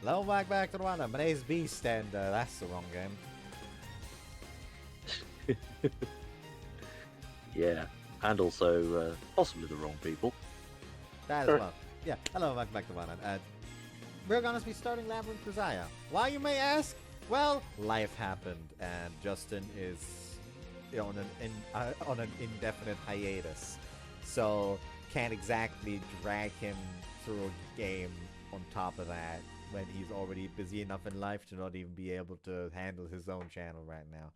Hello, back to the one. My name's Beast, and that's the wrong game. Yeah, and also possibly the wrong people. That as well. Yeah, hello, back to one. We're gonna be starting Labyrinth of Grisaia. Why, you may ask? Well, life happened, and Justin is on an indefinite hiatus, so can't exactly drag him through a game on top of that when he's already busy enough in life to not even be able to handle his own channel right now.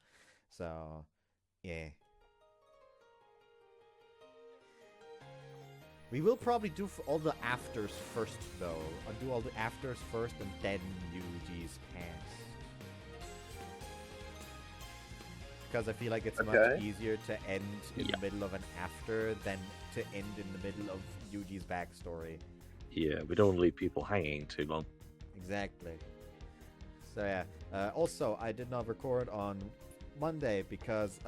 So, yeah. We will probably do all the afters first, though. I'll do all the afters first and then Yuji's past. Because I feel like it's much easier to end in the middle of an after than to end in the middle of Yuji's backstory. Yeah, we don't want to leave people hanging too long. Exactly. So yeah. Also, I did not record on Monday because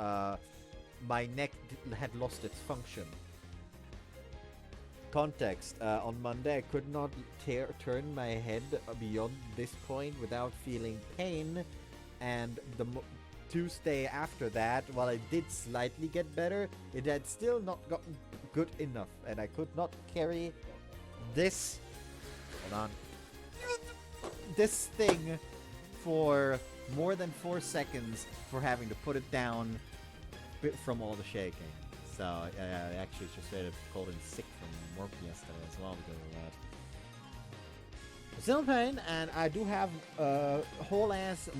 my neck had lost its function. Context. On Monday, I could not turn my head beyond this point without feeling pain, and the Tuesday after that, while I did slightly get better, it had still not gotten good enough, and I could not carry this. Hold on. This thing for more than 4 seconds for having to put it down from all the shaking. So I actually just started called in sick from work yesterday as well because of that. I'm still in pain, and I do have whole ass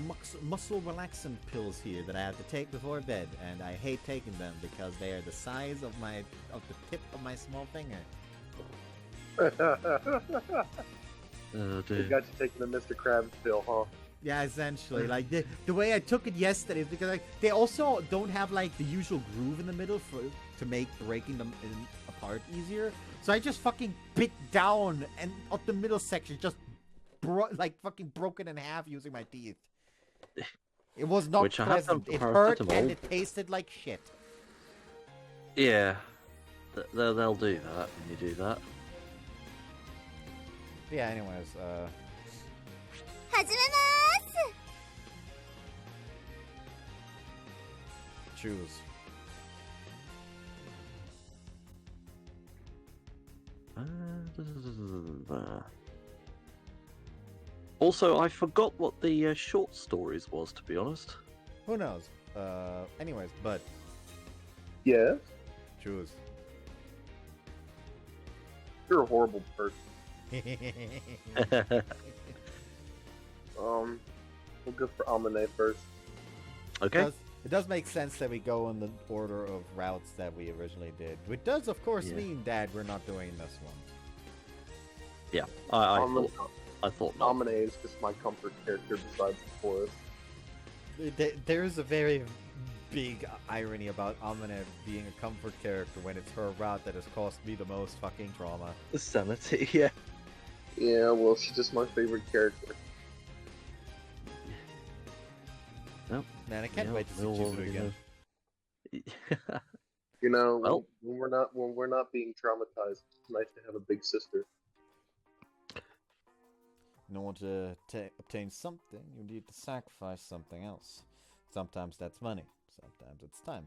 muscle relaxant pills here that I have to take before bed, and I hate taking them because they are the size of the tip of my small finger. You got you taking the Mr. Krabs pill, huh? Yeah, essentially. Like the way I took it yesterday is because they also don't have like the usual groove in the middle to make breaking them apart easier. So I just fucking bit down and up the middle section just fucking broken in half using my teeth. It was not pleasant. It hurt and it tasted like shit. Yeah, they'll do that when you do that. Yeah. Anyways, choose. Also, I forgot what the short stories was, to be honest. Who knows? Anyways, but yes, choose. You're a horrible person. We'll go for Amane first. Okay. It does make sense that we go in the order of routes that we originally did. Which does, of course, mean that we're not doing this one. Yeah, I thought not. Amane is just my comfort character besides the forest. There's a very big irony about Amane being a comfort character when it's her route that has caused me the most fucking trauma. The sanity, yeah. Yeah, well, she's just my favorite character. Nope. Man, I can't wait to see Chizuru again. You know, when we're not being traumatized, it's nice to have a big sister. In order to obtain something, you need to sacrifice something else. Sometimes that's money, sometimes it's time.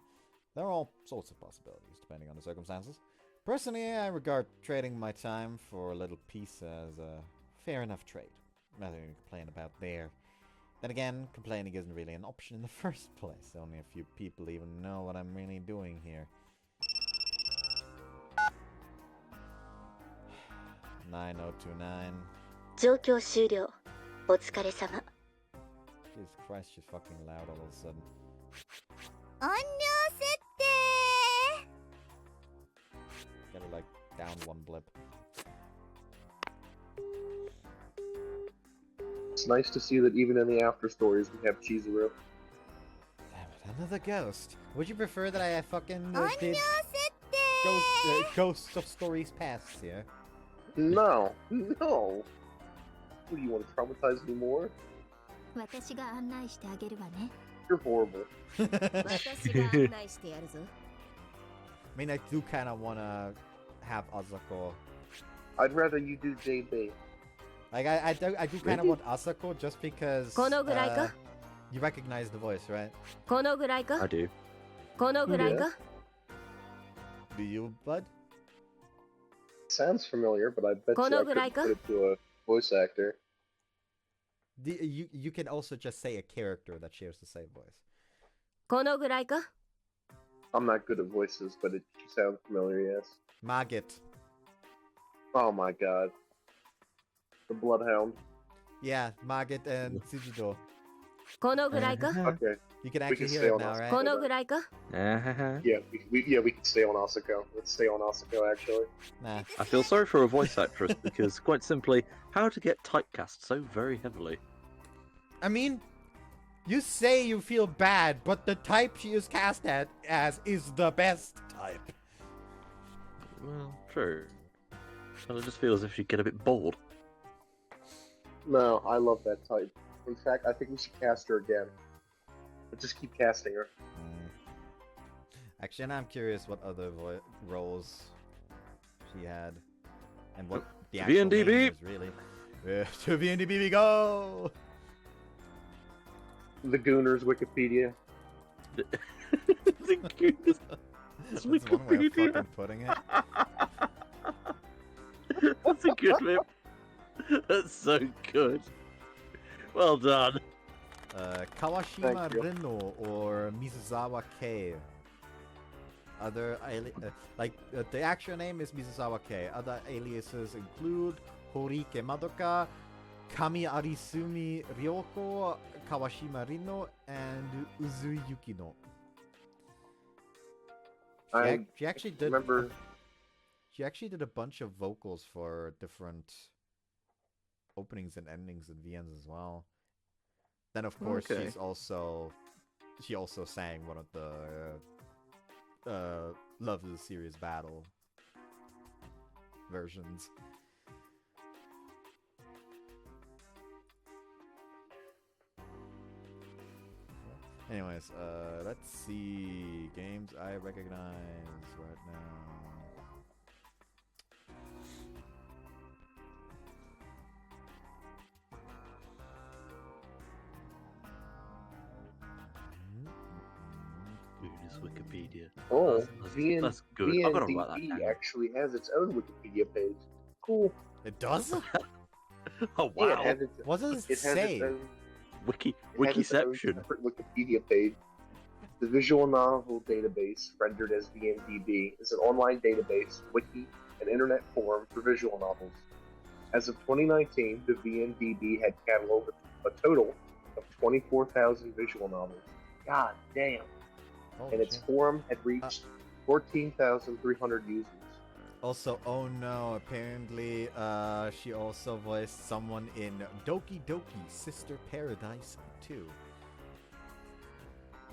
There are all sorts of possibilities, depending on the circumstances. Personally, I regard trading my time for a little piece as a fair enough trade. Nothing to complain about there. Then again, complaining isn't really an option in the first place. Only a few people even know what I'm really doing here. 9029. 状況終了。お疲れ様。 Jesus Christ, she's fucking loud all of a sudden. 音量設定 Gotta like down one blip. It's nice to see that even in the after stories we have Chizuru. Damn it, another ghost. Would you prefer that I fucking 音 did 量設定 Ghost of Stories Past here? No, no. What, do you want to traumatize me more? 私が案内してあげるわね You're horrible. 私が案内してやるぞ I mean, I do kind of want to have Azako. I'd rather you do JB. Like I do kind of want Asako just because you recognize the voice, right? このぐらいか I do. このぐらいか Do you, bud? Sounds familiar, but I bet you I couldn't put it to a voice actor. You can also just say a character that shares the same voice. このぐらいか I'm not good at voices, but it sounds familiar, yes. Maggot. Oh my god. The Bloodhound. Yeah, Maggot and Tsujido. このぐらいか Okay. You can We can actually stay hear it on now, Asako. right? このぐらいか Yeah, we can stay on Asako. Let's stay on Asako, actually. Nah. I feel sorry for a voice actress because, quite simply, how to get typecast so very heavily. I mean, you say you feel bad, but the type she is cast as is the best type. Well, true. But I just feel as if she'd get a bit bored. No, I love that type. In fact, I think we should cast her again. But just keep casting her. Actually, and I'm curious what other roles she had, and what the actual VNDB. name is really. To VNDB we go! The Gooners Wikipedia. The goodness. That's one way of fucking putting it. That's a good lip. That's so good. Well done. Kawashima Reno or Mizusawa Kei. Other the actual name is Mizusawa Kei. Other aliases include Horike Madoka, Kami Arisumi Ryoko, Kawashima Rino, and Uzui Yukino. She actually did. Remember. She actually did a bunch of vocals for different openings and endings in VNs as well. Then of course she also sang one of the Love is a Serious Battle versions. Anyways, let's see games I recognize right now. Wikipedia. Oh, that's good. I've got to write that VNDB down. actually has its own Wikipedia page. Cool. It does? Oh Yeah, wow! What does it has say? its own, Wikiception. separate Wikipedia page. The visual novel database, rendered as VNDB, is an online database, wiki, and internet forum for visual novels. As of 2019, the VNDB had cataloged a total of 24,000 visual novels. God damn. Oh, And its shit. forum had reached 14,300 users. Also, oh no, apparently she also voiced someone in Doki Doki Sister Paradise 2.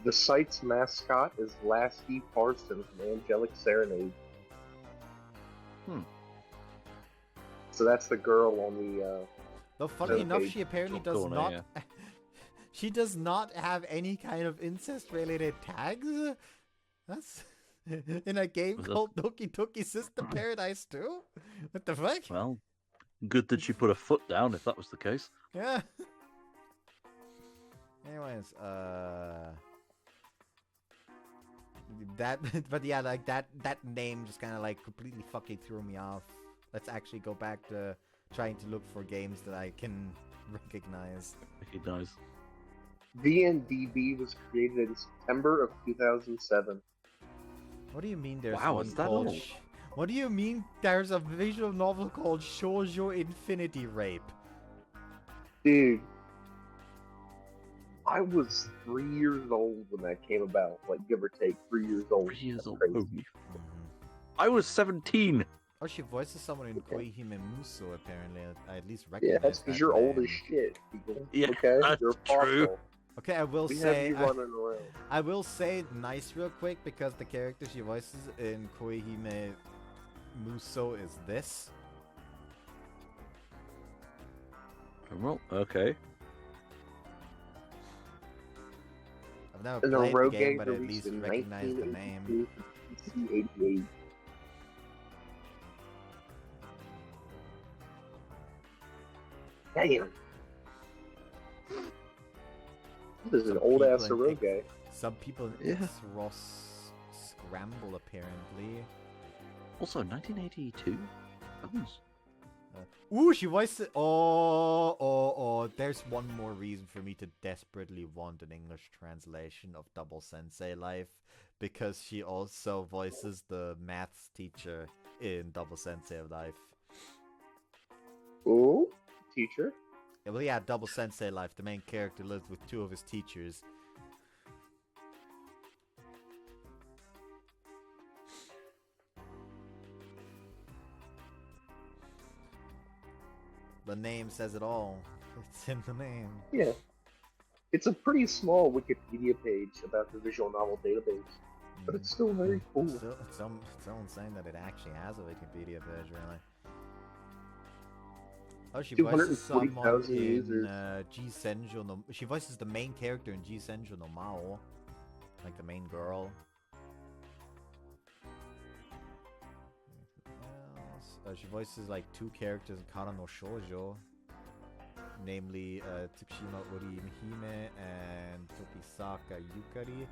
The site's mascot is Lasky Parson from Angelic Serenade. So that's the girl on the Though funny enough, page. she apparently Top does corner, not. yeah. She does not have any kind of incest-related tags. That's in a game Was that- called Doki Doki Sister Paradise 2. What the fuck? Well, good that she put her foot down if that was the case. Yeah. Anyways, but yeah, like that name just kind of like completely fucking threw me off. Let's actually go back to trying to look for games that I can recognize. Recognize. VNDB was created in September of 2007. What do you mean there's Wow, one is that called old? What do you mean there's a visual novel called Shoujo Infinity Rape? Dude, I was 3 years old when that came about. Like, give or take, 3 years old. 3 years That's old. crazy. Holy. I was 17. Oh, she voices someone in Koihime Muso, apparently. I at least Yeah, recognize that's because that you're old name. as shit, people. Yeah, okay? that's You're true. awful. Okay, I will We have say... you running around. I will say nice real quick, because the character she voices in Koihime Muso is this. Well, okay. I've never And the played the rogue game, game but at released least in recognize the name. 1982 for PC 88. Damn. This is an Some old people ass in Eroge. Some people in Yeah. X-Ross Scramble, apparently. Also, 1982? Goodness. Ooh, she voiced it. Oh, there's one more reason for me to desperately want an English translation of Double Sensei Life. Because she also voices the maths teacher in Double Sensei Life. Ooh, teacher. Yeah, well, yeah, Double Sensei Life. The main character lives with two of his teachers. The name says it all. It's in the name. Yeah. It's a pretty small Wikipedia page about the visual novel database, but it's still very cool. It's so insane that it actually has a Wikipedia page, really. Oh, she voices someone 240,000 in users. G Senjo no... She voices the main character in G Senjo no Mao. Like the main girl. She voices like two characters in Kara no Shoujo. Namely, Tsukushima Orihime and Tokisaka Yukari.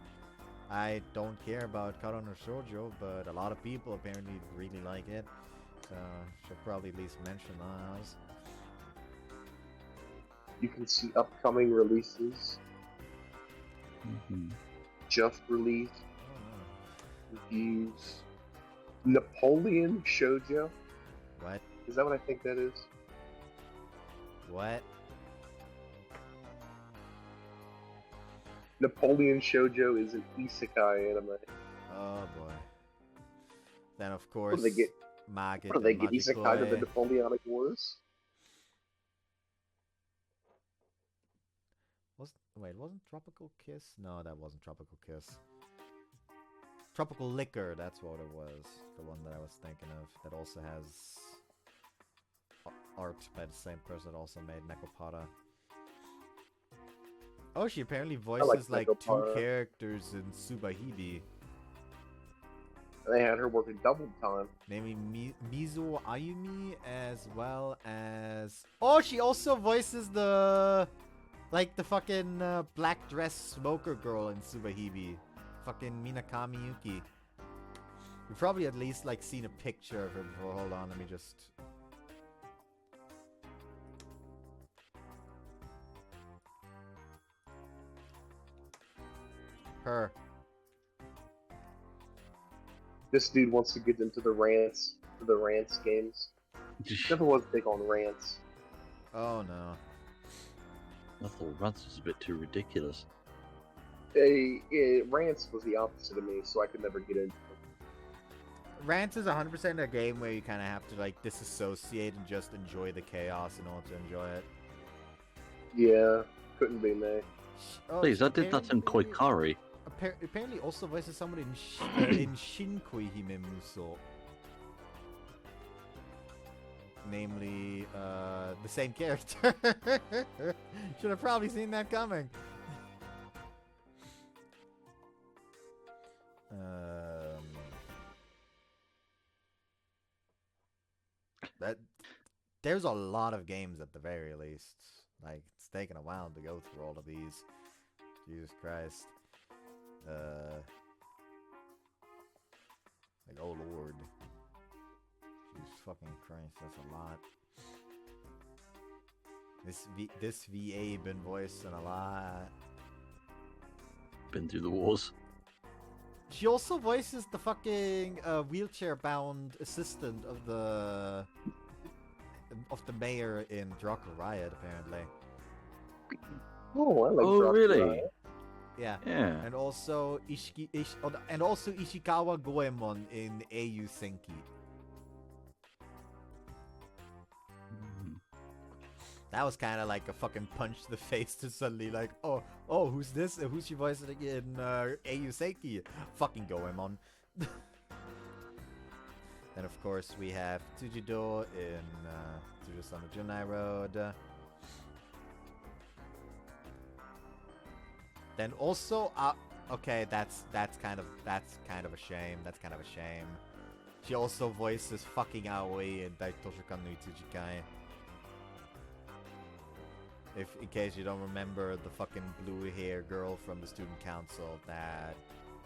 I don't care about Kara no Shoujo, but a lot of people apparently really like it. So, should probably at least mention those. You can see upcoming releases, just released, reviews. Napoleon Shoujo. What? Is that what I think that is? What? Napoleon Shoujo is an isekai anime. Oh boy. Then of What course, do they get? Magid What do they and get? Isekai to the Majikoi. Napoleonic Wars? Wasn't Tropical Kiss? No, that wasn't Tropical Kiss. Tropical Liquor, that's what it was. The one that I was thinking of. That also has art by the same person that also made Nekopara. Oh, she apparently voices like two Nekopara. characters in Tsubahibi. They had her working double time. Namely Mizo Ayumi, as well as... Oh, she also voices the... Like the fucking black dress smoker girl in Tsubahibi. Fucking Minakami Yuki. You've probably at least like seen a picture of her before. Hold on, let me just... Her. This dude wants to get into the rants games. Never was big on rants. Oh no. I thought Rants was a bit too ridiculous. Rants was the opposite of me, so I could never get into them. Rants is 100% a game where you kind of have to like disassociate and just enjoy the chaos in order to enjoy it. Yeah, couldn't be me. Oh, Please, I did that in apparently- Koikari. Apparently also voices someone in Shinkoi Hime Muso. Namely, the same character. Should have probably seen that coming. There's a lot of games at the very least. Like, it's taken a while to go through all of these. Jesus Christ. Like, oh lord. Jesus fucking Christ, that's a lot. This VA been voiced in a lot. Been through the wars. She also voices the fucking wheelchair-bound assistant of the mayor in Drucker Riot, apparently. Oh, I like Oh, Drop really? Riot. Yeah. Yeah. And also Ishikawa Goemon in AU Senki. That was kind of like a fucking punch to the face to suddenly like, oh, who's this? Who's she voicing in AU Senki? Fucking Goemon. Then of course we have Tsujido in Tsujido no Junai-Road. Then also, okay, that's kind of a shame. That's kind of a shame. She also voices fucking Aoi in Daitoshokan no Itsujikai. If in case you don't remember the fucking blue hair girl from the student council that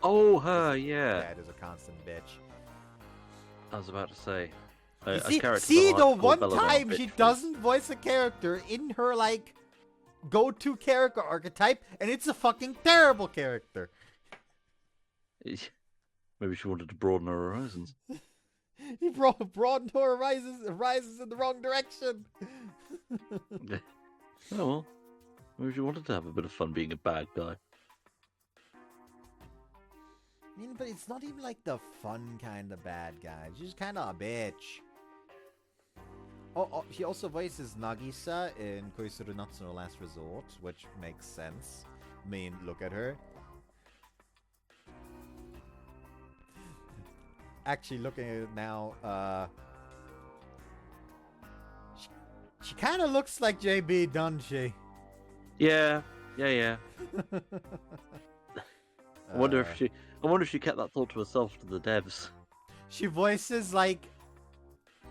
Oh, her, yeah. that is a constant bitch. I was about to say. You A see, character see that I the like to call one Belladonna time bitch she face. doesn't voice a character in her like go-to character archetype, and it's a fucking terrible character. Maybe she wanted to broaden her horizons. He broadened her horizons in the wrong direction. Yeah. Oh well. Maybe she wanted to have a bit of fun being a bad guy. I mean, but it's not even like the fun kind of bad guy. She's kind of a bitch. Oh, he also voices Nagisa in Koisuru Natsu no Last Resort, which makes sense. I mean, look at her. Actually, looking at it now, she kind of looks like JB, doesn't she? Yeah. I wonder Uh, if she kept that thought to herself to the devs. She voices like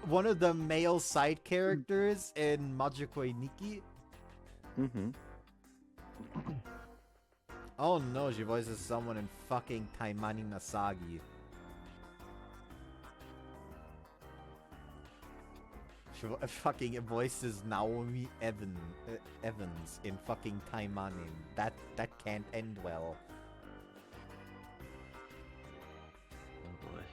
one of the male side characters in Majikoi Nikki. Mm-hmm. Oh no, she voices someone in fucking Taimani Nasagi. She fucking voices Naomi Evans in fucking Taimani. That can't end well. Oh boy.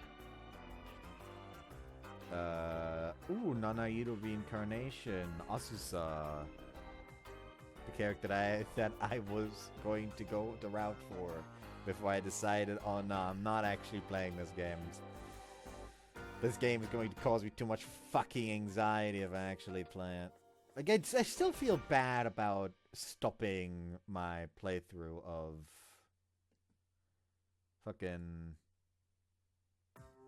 Nanaido Reincarnation, Asusa. The character that I was going to go the route for before I decided, oh no, I'm not actually playing this game. This game is going to cause me too much fucking anxiety if I actually play it. Again, I still feel bad about stopping my playthrough of fucking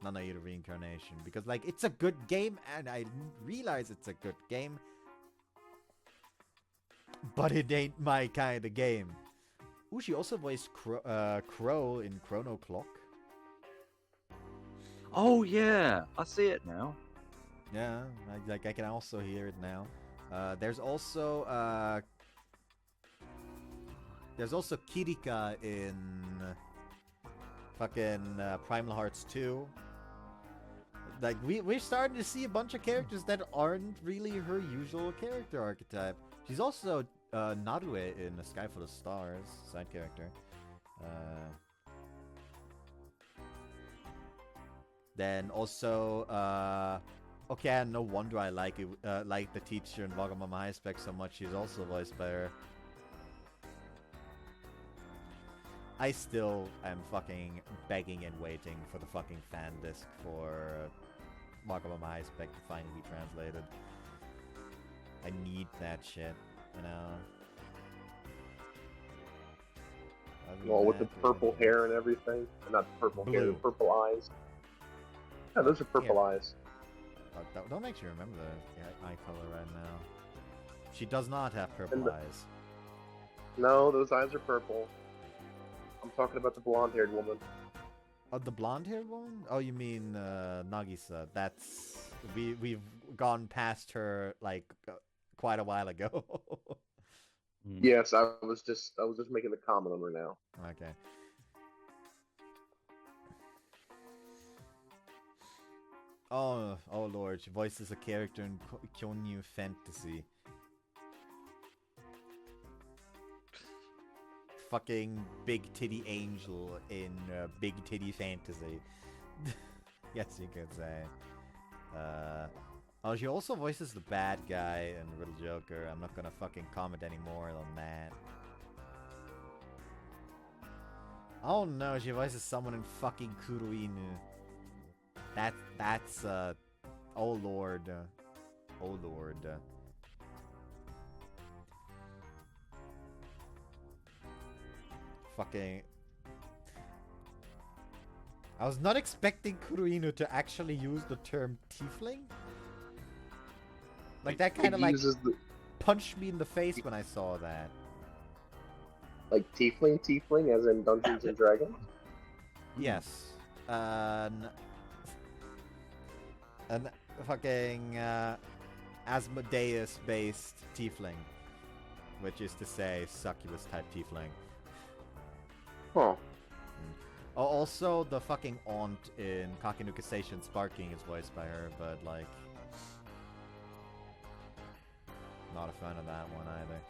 Nanaido Reincarnation, because like it's a good game and I realize it's a good game, but it ain't my kind of game. Ooh, she also voiced Crow in Chrono Clock. Oh yeah, I see it now. Yeah, I can also hear it now. There's also Kirika in fucking Primal Hearts 2. Like we're starting to see a bunch of characters that aren't really her usual character archetype. She's also Narue in A Sky Full of Stars, side character. Then also, okay, no wonder I like it, like the teacher in Wagamama High Spec so much. She's also voiced by her. I still am fucking begging and waiting for the fucking fan disc for Wagamama High Spec to finally be translated. I need that shit, you know. Well, with the purple hair and everything. Not purple hair, the Blue. purple eyes. Yeah, those are purple eyes. Don't actually remember the eye color right now. She does not have purple eyes. No, those eyes are purple. I'm talking about the blonde-haired woman. Oh, the blonde-haired woman? Oh, you mean Nagisa? That's we've gone past her like quite a while ago. Yes, I was just making a comment on her now. Okay. Oh lord, she voices a character in Kyonyu Fantasy. Fucking Big Titty Angel in Big Titty Fantasy. Yes, you could say. Oh, she also voices the bad guy in Riddle Joker. I'm not gonna fucking comment anymore on that. Oh no, she voices someone in fucking Kuruinu. That's oh lord. Oh lord. Fucking... I was not expecting Kuruinu to actually use the term tiefling. Like that kind of like punched me in the face when I saw that. Like tiefling as in Dungeons and Dragons? Yes. An fucking Asmodeus-based tiefling. which is to say succubus type tiefling. Huh. Also, the fucking aunt in Kakinuka Station Sparking is voiced by her, but like, not a fan of that one either.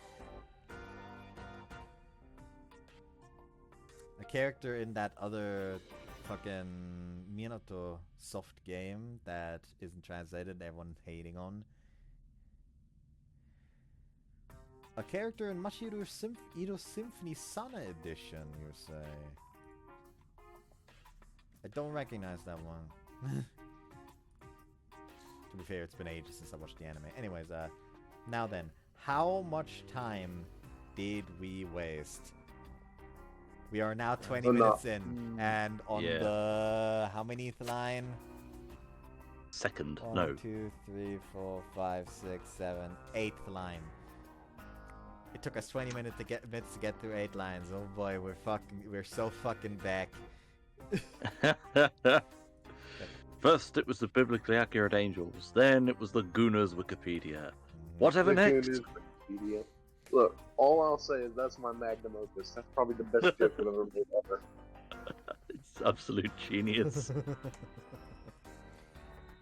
A character in that other fucking Minato soft game that isn't translated, everyone's hating on. A character in Mashiro Ito Symphony Sana Edition, you say? I don't recognize that one. To be fair, it's been ages since I watched the anime. Anyways, now then, how much time did we waste? We are now 20 minutes in, and on the how many line? Second, 1, no. 2, 3, 4, 5, 6, 7, 8th line. It took us 20 minutes to get through 8 lines. Oh boy, we're so fucking back. First, it was the biblically accurate angels. Then it was the Guna's Wikipedia. Whatever next? Wikipedia. Look, all I'll say is that's my magnum opus. That's probably the best joke I've ever made ever. It's absolute genius.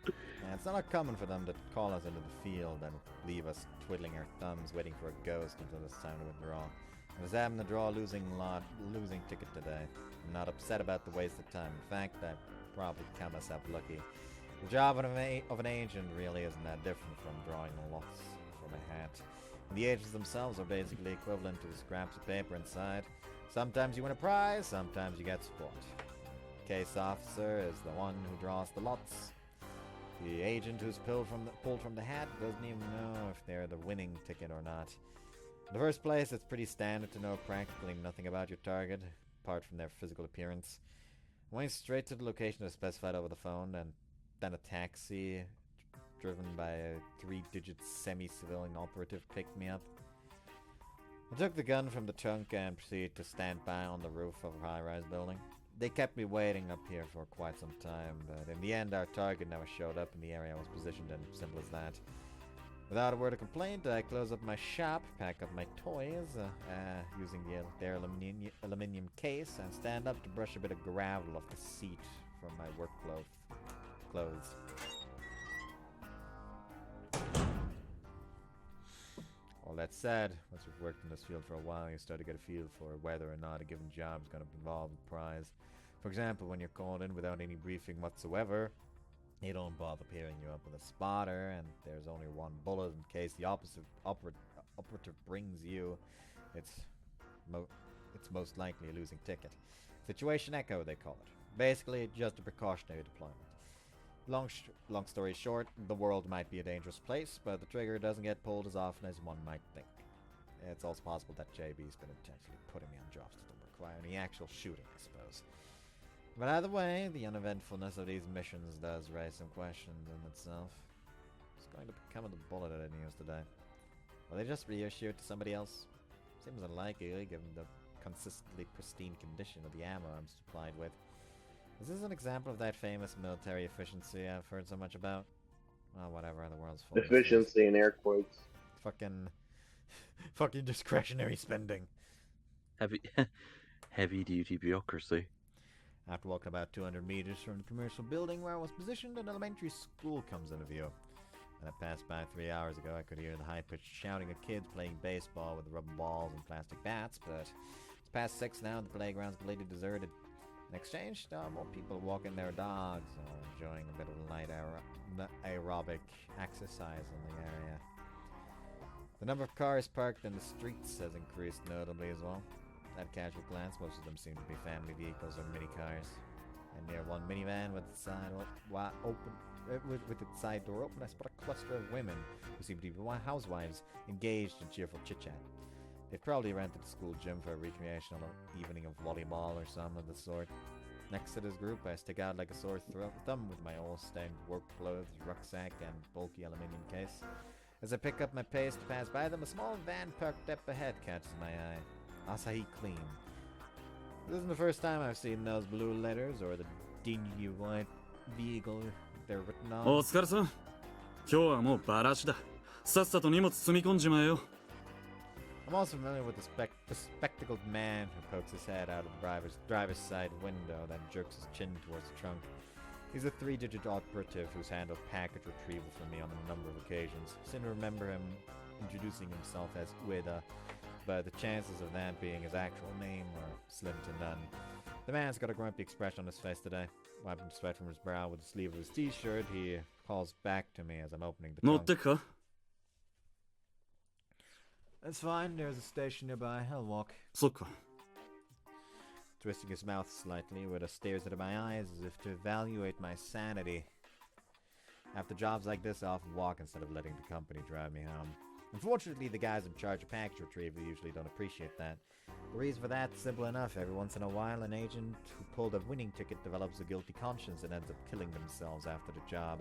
Yeah, it's not uncommon for them to call us into the field and leave us twiddling our thumbs waiting for a ghost until it's time to withdraw. I was having the draw losing ticket today. I'm not upset about the waste of time. In fact, I probably count myself lucky. The job of an agent really isn't that different from drawing lots from a hat. And the agents themselves are basically equivalent to the scraps of paper inside. Sometimes you win a prize, sometimes you get support. Case officer is the one who draws the lots. The agent who's pulled from the hat doesn't even know if they're the winning ticket or not. In the first place, it's pretty standard to know practically nothing about your target, apart from their physical appearance. I went straight to the location as specified over the phone, and then a taxi driven by a 3-digit semi-civilian operative picked me up. I took the gun from the trunk and proceeded to stand by on the roof of a high-rise building. They kept me waiting up here for quite some time, but in the end our target never showed up in the area I was positioned in, simple as that. Without a word of complaint, I close up my shop, pack up my toys, using their aluminium case, and stand up to brush a bit of gravel off the seat from my work clothes. All that said, once you've worked in this field for a while, you start to get a feel for whether or not a given job is going to involve a prize. For example, when you're called in without any briefing whatsoever, they don't bother pairing you up with a spotter, and there's only one bullet in case the operative brings you. It's most likely a losing ticket. Situation echo, they call it. Basically, just a precautionary deployment. Long story short, the world might be a dangerous place, but the trigger doesn't get pulled as often as one might think. It's also possible that JB's been intentionally putting me on jobs that don't require any actual shooting, I suppose. But either way, the uneventfulness of these missions does raise some questions in itself. What's going to become of the bullet I didn't use today? Will they just reissue it to somebody else? Seems unlikely, given the consistently pristine condition of the ammo I'm supplied with. Is this an example of that famous military efficiency I've heard so much about? Well, whatever, the world's full of Efficiency in air quotes. Fucking discretionary spending. Heavy duty bureaucracy. After walking about 200 meters from the commercial building where I was positioned, an elementary school comes into view. When I passed by 3 hours ago, I could hear the high-pitched shouting of kids playing baseball with rubber balls and plastic bats, but it's past 6 now and the playground's completely deserted. In exchange, there are more people walking their dogs or enjoying a bit of light aerobic exercise in the area. The number of cars parked in the streets has increased notably as well. At casual glance, most of them seem to be family vehicles or mini cars. And near one minivan with its side door open, I spot a cluster of women who seem to be housewives engaged in cheerful chit-chat. They've probably rented the school gym for a recreational evening of volleyball or something of the sort. Next to this group, I stick out like a sore thumb with my oil-stained work clothes, rucksack, and bulky aluminium case. As I pick up my pace to pass by them, a small van parked up ahead catches my eye. Asahi Clean. This isn't the first time I've seen those blue letters or the dingy white vehicle they're written on. お疲れさん。今日はもうバラシだ。さっさと荷物積み込んじまえよ。I'm also familiar with the spectacled man who pokes his head out of the driver's side window, then jerks his chin towards the trunk. He's a 3-digit operative who's handled package retrieval for me on a number of occasions. I seem to remember him introducing himself as Ueda, but the chances of that being his actual name are slim to none. The man's got a grumpy expression on his face today. Wiping sweat from his brow with the sleeve of his t-shirt, he calls back to me as I'm opening the trunk. 乗ってくか That's fine, there's a station nearby. I'll walk. そっか Twisting his mouth slightly, Ueda stares into my eyes as if to evaluate my sanity. After jobs like this, I often walk instead of letting the company drive me home. Unfortunately, the guys in charge of package retrieval usually don't appreciate that. The reason for that's simple enough. Every once in a while, an agent who pulled a winning ticket develops a guilty conscience and ends up killing themselves after the job.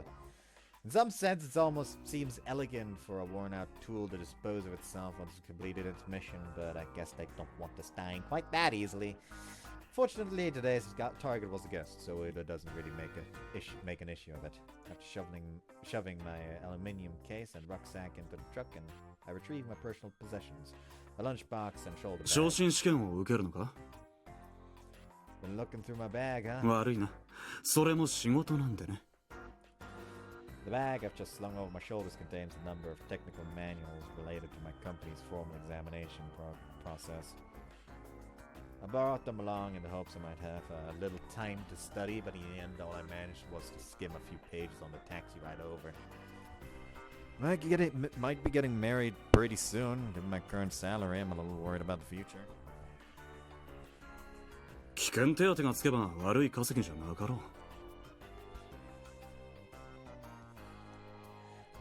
In some sense, it almost seems elegant for a worn-out tool to dispose of itself once it's completed its mission, but I guess they don't want us dying quite that easily. Fortunately, today's target was a guest, so it doesn't really make an issue of it. After shoving my aluminium case and rucksack into the truck, and I retrieve my personal possessions, a lunchbox and shoulder bag. 昇進試験を受けるのか Been looking through my bag, huh? 悪いなそれも仕事なんでね The bag I've just slung over my shoulders contains a number of technical manuals related to my company's formal examination process. I borrowed them along in the hopes I might have a little time to study, but in the end all I managed was to skim a few pages on the taxi ride over. Might be getting married pretty soon. Given my current salary, I'm a little worried about the future. 危険手当がつけば悪い稼ぎじゃなかろう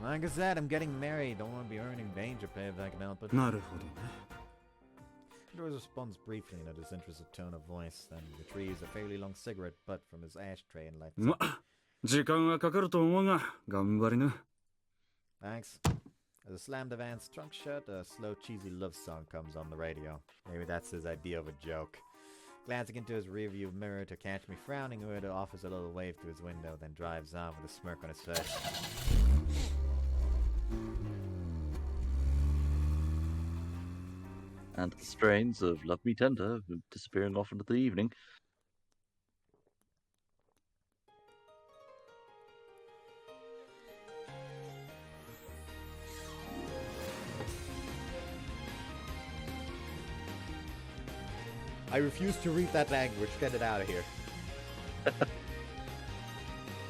Like I said, I'm getting married. Don't want to be earning danger pay if I can help it. なるほどね Doors responds briefly in a disinterested tone of voice, then retrieves a fairly long cigarette butt from his ashtray and lights ま it. 時間はかかると思うが頑張りな Thanks. As I slam the van's trunk shut, a slow, cheesy love song comes on the radio. Maybe that's his idea of a joke. Glancing into his rearview mirror to catch me frowning, Ueda offers a little wave through his window, then drives off with a smirk on his face. And the strains of Love Me Tender disappearing off into the evening. I refuse to read that language. Get it out of here.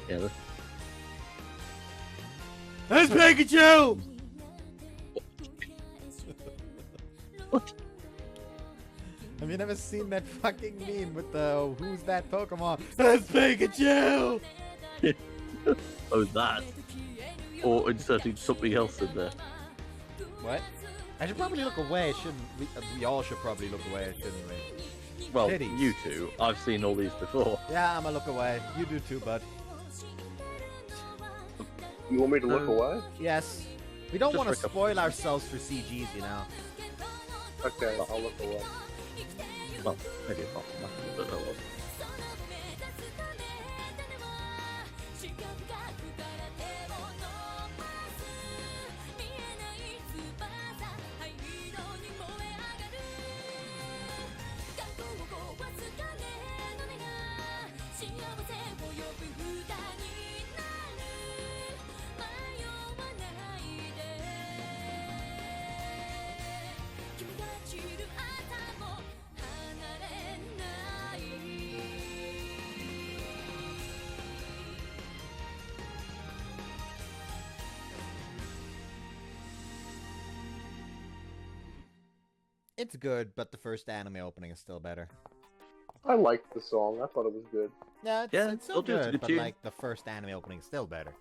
Yeah. That's Pikachu! What? Have you never seen that fucking meme with the who's that Pokemon? That's Pikachu! Oh, that. Or inserting something else in there. What? I should probably look away, shouldn't we? We all should probably look away, shouldn't we? Well, Titties. you two. I've seen all these before. Yeah, I'm gonna look away. You do too, bud. You want me to look away? Yes. We don't Just want to for a couple- spoil ourselves for CGs, you know. Okay, I'll look away. Well, maybe not. But oh well. It's good, but the first anime opening is still better. I liked the song. I thought it was good. Yeah, it's, Yeah, it's it'll still do, it's a good, good but tune. like the first anime opening is still better.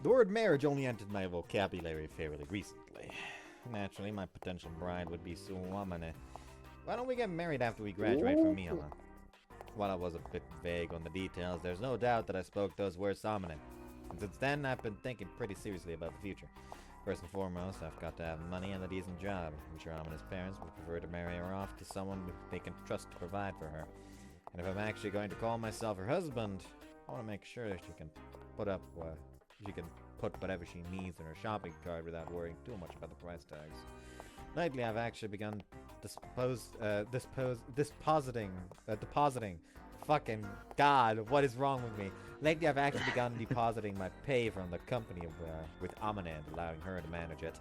The word marriage only entered my vocabulary fairly recently. Naturally, my potential bride would be Amane. Why don't we get married after we graduate from Miyama? While I was a bit vague on the details, there's no doubt that I spoke those words to Amane. And since then, I've been thinking pretty seriously about the future. First and foremost, I've got to have money and a decent job. I'm sure Amane's parents would prefer to marry her off to someone they can trust to provide for her. And if I'm actually going to call myself her husband, I want to make sure that she can put put whatever she needs in her shopping cart without worrying too much about the price tags. Lately, I've actually begun depositing. Fucking God, what is wrong with me? Lately, I've actually begun depositing my pay from the company with Amane and allowing her to manage it.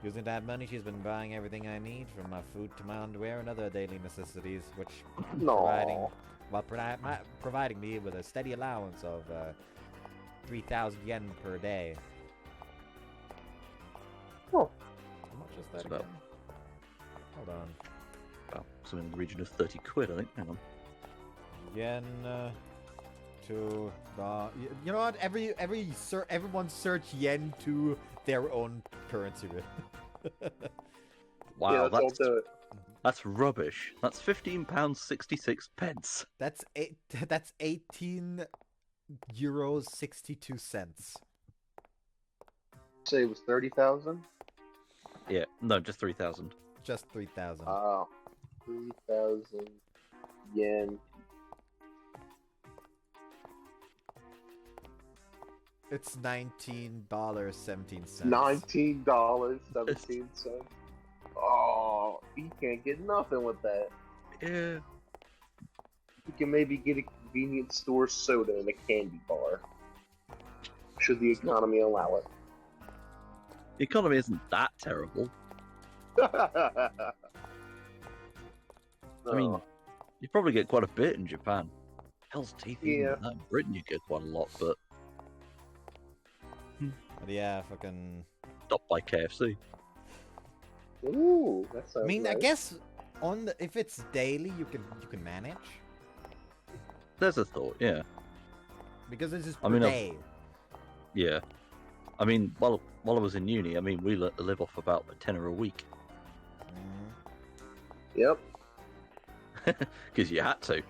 Using that money, she's been buying everything I need, from my food to my underwear and other daily necessities, which providing me with a steady allowance of 3,000 yen per day. Oh. How much is that It's again? about- Hold on. Well, something in the region of 30 quid, I think. Hang on. Yen to the... You know what? Everyone search yen to their own currency. Wow, Yeah, let's all do it. that's rubbish. That's £15.66. That's 18 euros 62 cents. Say it was 30,000. Yeah, no, just 3,000. Just 3,000. 3,000 yen. It's $19.17. $19.17. Oh, you can't get nothing with that. Yeah. You can maybe get a convenience store soda and a candy bar. Should the economy allow it. The economy isn't that terrible. I mean, you probably get quite a bit in Japan. Hell's teeth, even Yeah. like that. In Britain, you get quite a lot, but But yeah, fucking... not by KFC. Ooh, that sounds I mean, nice. I guess if it's daily, you can manage, There's a thought, yeah. because this is I per mean, day. Yeah. I mean, while I was in uni, I mean, we live off about a tenner a week. Mhm. Yep. Because you had to.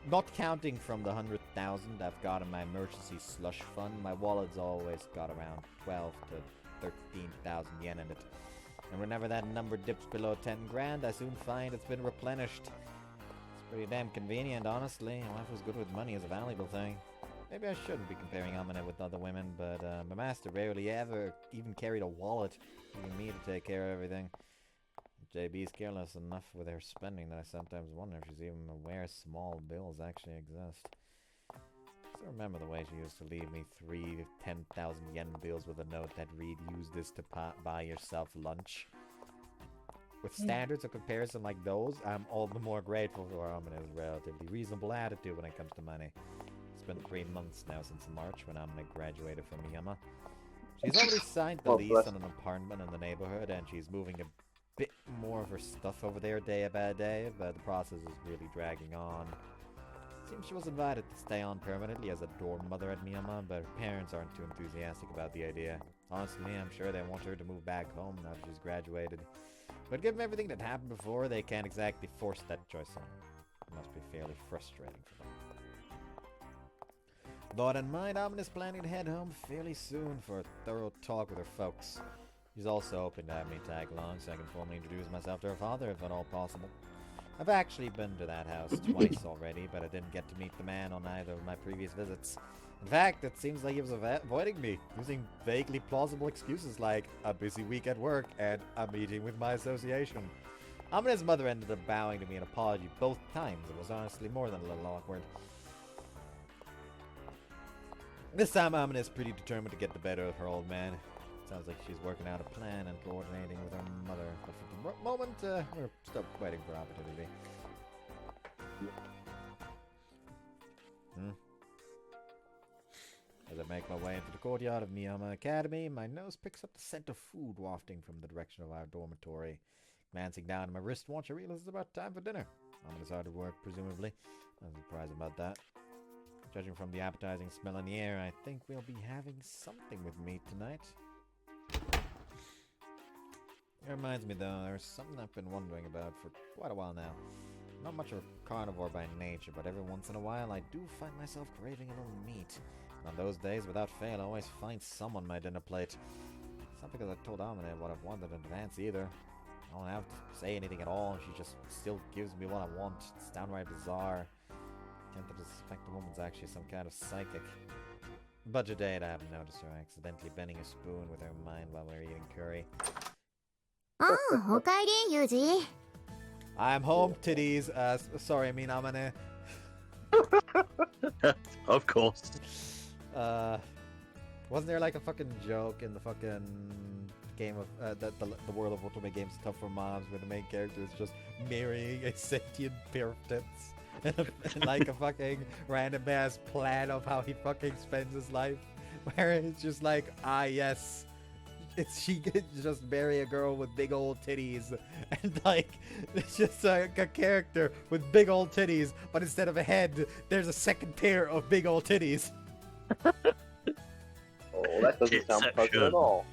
Not counting from the 100,000 I've got in my emergency slush fund, my wallet's always got around 12 to 13,000 yen in it. And whenever that number dips below 10 grand, I soon find it's been replenished. It's pretty damn convenient, honestly. Life was good with money is a valuable thing. Maybe I shouldn't be comparing Amane with other women, but my master rarely ever even carried a wallet, leaving me to take care of everything. JB's careless enough with her spending that I sometimes wonder if she's even aware small bills actually exist. I still remember the way she used to leave me 3 10,000 yen bills with a note that read, "Use this to buy yourself lunch." With standards of comparison like those, I'm all the more grateful for Amane's relatively reasonable attitude when it comes to money. It's been 3 months now since March when Amane graduated from Miyama. She's already signed the Oh, lease bless. on an apartment in the neighborhood, and she's moving a bit more of her stuff over there day by day, but the process is really dragging on. Seems she was invited to stay on permanently as a dorm mother at Miyama, but her parents aren't too enthusiastic about the idea. Honestly, I'm sure they want her to move back home now that she's graduated. But given everything that happened before, they can't exactly force that choice on her. It must be fairly frustrating for them. With all that in mind, Amon is planning to head home fairly soon for a thorough talk with her folks. She's also hoping to have me tag along so I can formally introduce myself to her father if at all possible. I've actually been to that house twice already, but I didn't get to meet the man on either of my previous visits. In fact, it seems like he was avoiding me, using vaguely plausible excuses like a busy week at work and a meeting with my association. Amane's mother ended up bowing to me an apology both times. It was honestly more than a little awkward. This time, Amane is pretty determined to get the better of her old man. Sounds like she's working out a plan and coordinating with her mother. But for the moment, we're still waiting for opportunity. As I make my way into the courtyard of Miyama Academy, my nose picks up the scent of food wafting from the direction of our dormitory. Glancing down at my wristwatch, I realize it's about time for dinner. Amane's hard at work, presumably. I'm surprised about that. Judging from the appetizing smell in the air, I think we'll be having something with meat tonight. It reminds me, though, there's something I've been wondering about for quite a while now. I'm not much of a carnivore by nature, but every once in a while I do find myself craving a little meat. And on those days, without fail, I always find some on my dinner plate. It's not because I told Amane what I wanted in advance, either. I don't have to say anything at all, she just still gives me what I want. It's downright bizarre. I tend to suspect the woman's actually some kind of psychic. Budget date, I haven't noticed her accidentally bending a spoon with her mind while we're eating curry. ああ、おかえり、ユージ。I'm home, titties. Sorry, I mean Amane. Of course. Wasn't there like a fucking joke in the fucking game of the world of Ultimate Games Tough for Moms where the main character is just marrying a sentient pair of tits and like a fucking random ass plan of how he fucking spends his life, where it's just like, yes, she could just marry a girl with big old titties, and like it's just a character with big old titties, but instead of a head, there's a second pair of big old titties. Oh, that doesn't sound pleasant at all.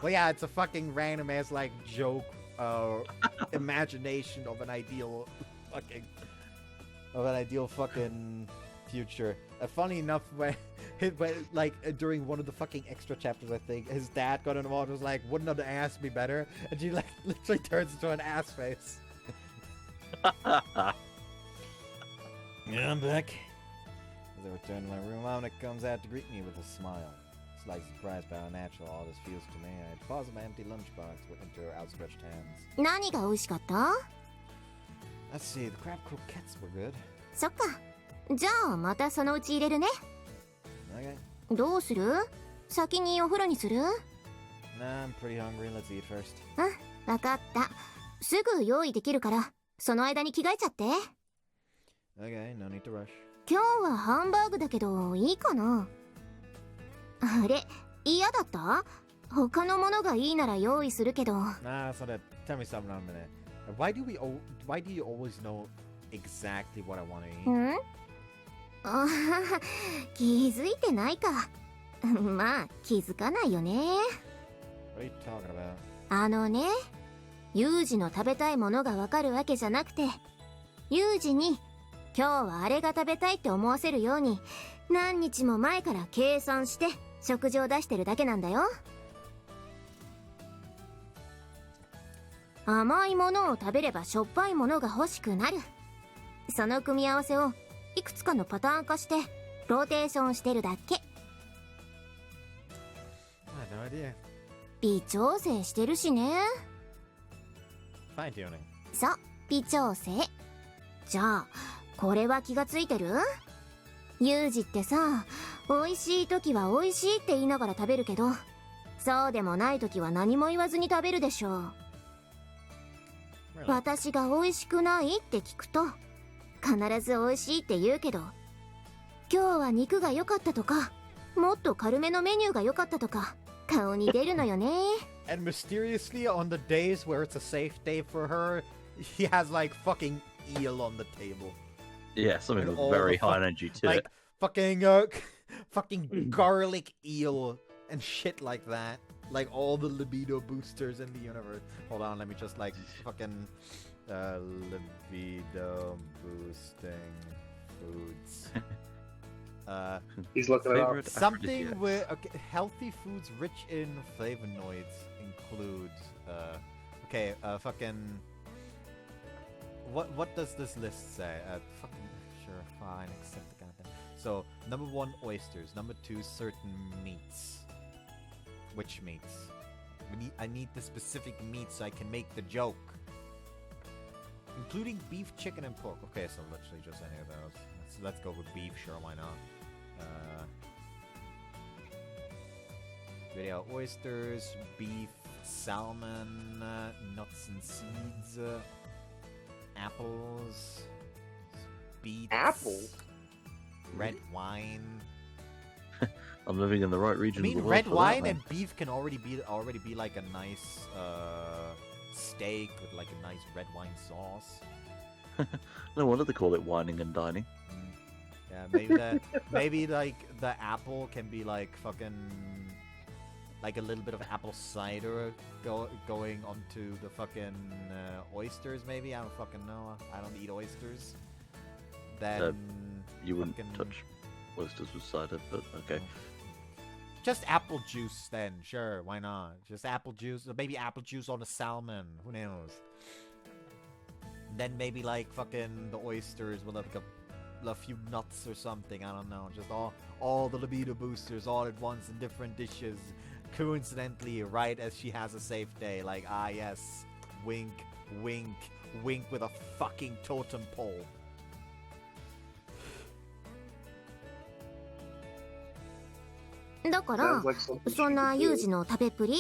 Well, yeah, it's a fucking random ass like joke, imagination of an ideal fucking future. Funny enough, when like during one of the fucking extra chapters, I think his dad got involved and was like, "Wouldn't an ass be better?" And she like literally turns into an ass face. Yeah, I'm back. As I return to my room, Amane comes out to greet me with a smile. Slightly surprised by how natural all this feels to me, I deposit my empty lunchbox into her outstretched hands. 何が美味しかった？ Let's see, the crab croquettes were good. そっか。じゃあまたそのうち入れるね。 Okay. どうする？先にお風呂にする？ Nah, I'm pretty hungry. Let's eat first. わかった。すぐ用意できるから、その間に着替えちゃって。 Okay, no need to rush. 今日はハンバーグだけどいいかな？あれ、嫌だった？他のものがいいなら用意するけど。Nah, that's not it. Tell me something in a minute. Why do you always know exactly what I want to eat? ん？あはは、気づいてないか。まあ、気づかないよね。What are you talking about? あのね、ユージの食べたいものがわかるわけじゃなくて、ユージに今日はあれが食べたいって思わせるように、何日も前から計算して食事を出してるだけなんだよ。甘いものを食べればしょっぱいものが欲しくなる。その組み合わせをいくつかのパターン化してローテーションしてるだけ。I have no idea. 微調整してるしね。Fine tuning. そう、微調整。じゃあこれは気がついてる？ユージってさ、美味しい時は美味しいって言いながら食べるけど、そうでもない時は何も言わずに食べるでしょう。Really? 私が美味しくないって聞くと必ず美味しいって言うけど、今日は肉が良かったとか、もっと軽めのメニューが良かったとか顔に出るのよね。And mysteriously, on the days where it's a safe day for her, he has like fucking eel on the table. Yeah, something And with all very the high energy to like it. fucking garlic eel and shit like that. Like all the libido boosters in the universe. Hold on, let me just like fucking libido boosting foods. He's looking it up. Favorite Something aphrodisiacs. with healthy foods rich in flavonoids includes fucking what does this list say? Fucking sure, fine, accept the goddamn. So number 1, oysters. Number 2, certain meats. Which meats? I need the specific meat so I can make the joke. Including beef, chicken, and pork. Okay, so literally just any of those. Let's go with beef, sure, why not? Video oysters, beef, salmon, nuts and seeds, apples, beets, Apples? red wine. I'm living in the right I region of mean, the world red for that, wine man. and beef can already be like a nice steak with like a nice red wine sauce. No wonder they call it whining and dining. Yeah, maybe like the apple can be like fucking like a little bit of apple cider going onto the fucking oysters. Maybe I don't fucking know. I don't eat oysters. Then You wouldn't fucking- touch oysters with cider, but okay. Just apple juice then, sure, why not? Just apple juice, or maybe apple juice on a salmon, who knows? Then maybe like fucking the oysters with like a a few nuts or something. I don't know. Just all the libido boosters all at once in different dishes. Coincidentally, right as she has a safe day. Like, ah yes, wink, wink, wink with a fucking totem pole. だから Sounds like something そんな she ユ would ー do. ジの食べっぷり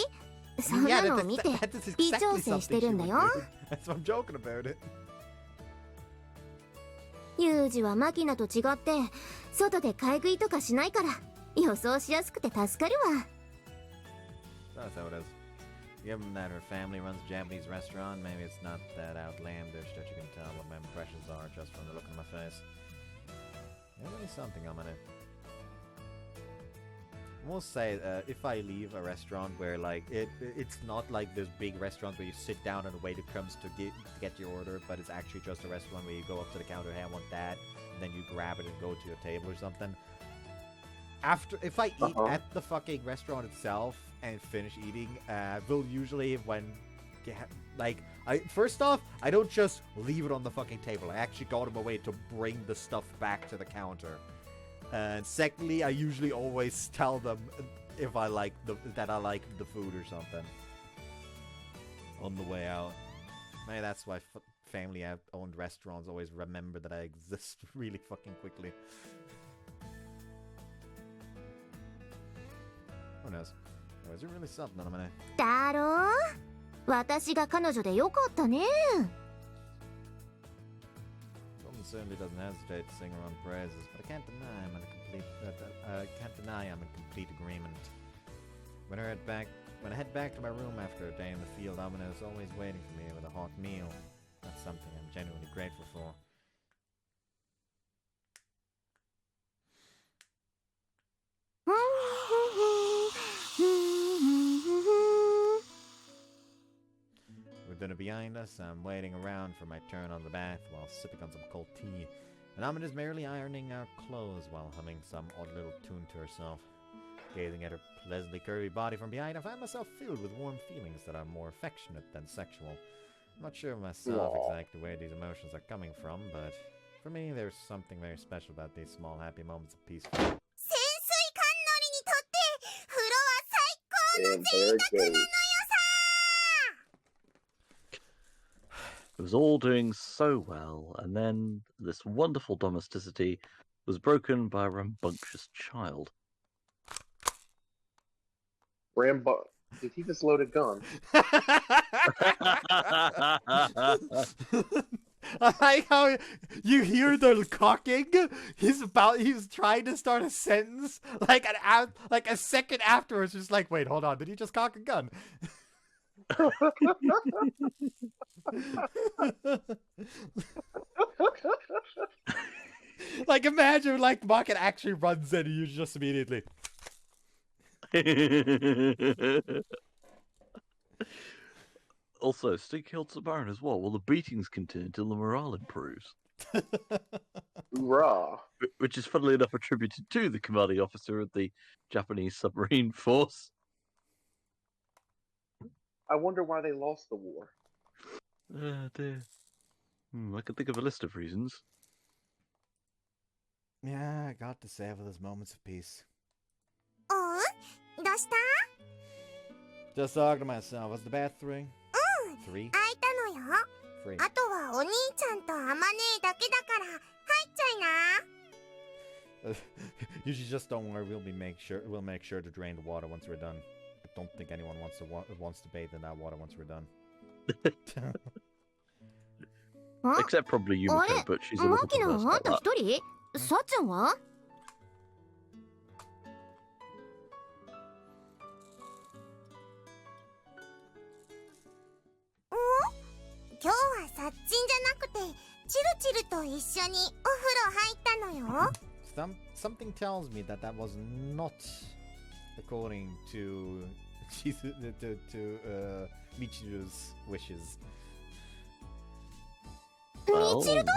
そんなのを見て that's 微 exactly 調整 something してるんだ she よ would do. That's what I'm joking about it. ユージはマキナと違って外で買い食いとかしないから予想しやすくて助かるわ That's how it is. Given that her family runs a Japanese restaurant, maybe it's not that outlandish that you can tell what my impressions are just from the look on my face. There's really something on it. I will say, if I leave a restaurant where like it's not like those big restaurants where you sit down and the waiter comes to get your order, but it's actually just a restaurant where you go up to the counter, hey, I want that, and then you grab it and go to your table or something. If I eat at the fucking restaurant itself and finish eating, will usually first off, I don't just leave it on the fucking table. I actually go out of my way to bring the stuff back to the counter. And secondly, I usually always tell them if I like that I like the food or something on the way out. Maybe that's why family-owned restaurants always remember that I exist really fucking quickly. Who knows? Oh, is there really something on my... だろう私が彼女でよかったね Woman certainly doesn't hesitate to sing her own praises, but I can't deny I'm in complete agreement. When I head back to my room after a day in the field, Amane is always waiting for me with a hot meal. That's something I'm genuinely grateful for. With dinner behind us, I'm waiting around for my turn on the bath while sipping on some cold tea. And Amane is merely ironing our clothes while humming some odd little tune to herself. Gazing at her pleasantly curvy body from behind, I find myself filled with warm feelings that are more affectionate than sexual. I'm not sure myself exactly where these emotions are coming from, but for me, there's something very special about these small, happy moments of peace. It was all doing so well, and then this wonderful domesticity was broken by a rambunctious child. Did he just load a gun? I like how you hear the cocking. He's trying to start a sentence like a second afterwards. Just like, wait, hold on, did he just cock a gun? Like, imagine like Market actually runs in and you just immediately. Also, Stig killed Barbarian as well. Well, the beatings continue until the morale improves. Hoorah! Which is funnily enough attributed to the commanding officer of the Japanese submarine force. I wonder why they lost the war. Dear. I can think of a list of reasons. Yeah, I got to savor those moments of peace. Just talking to myself. Was the bath 3? 3? 3. Usually just don't worry, we'll make sure to drain the water once we're done. I don't think anyone wants to bathe in that water once we're done. Except probably Yumiko, but she's a little perverse like that. さっちゃんは今日はサッチンじゃなくてチルチルと一緒にお風呂入ったのよ。Something tells me that was not according to Michiru's wishes. ミチルと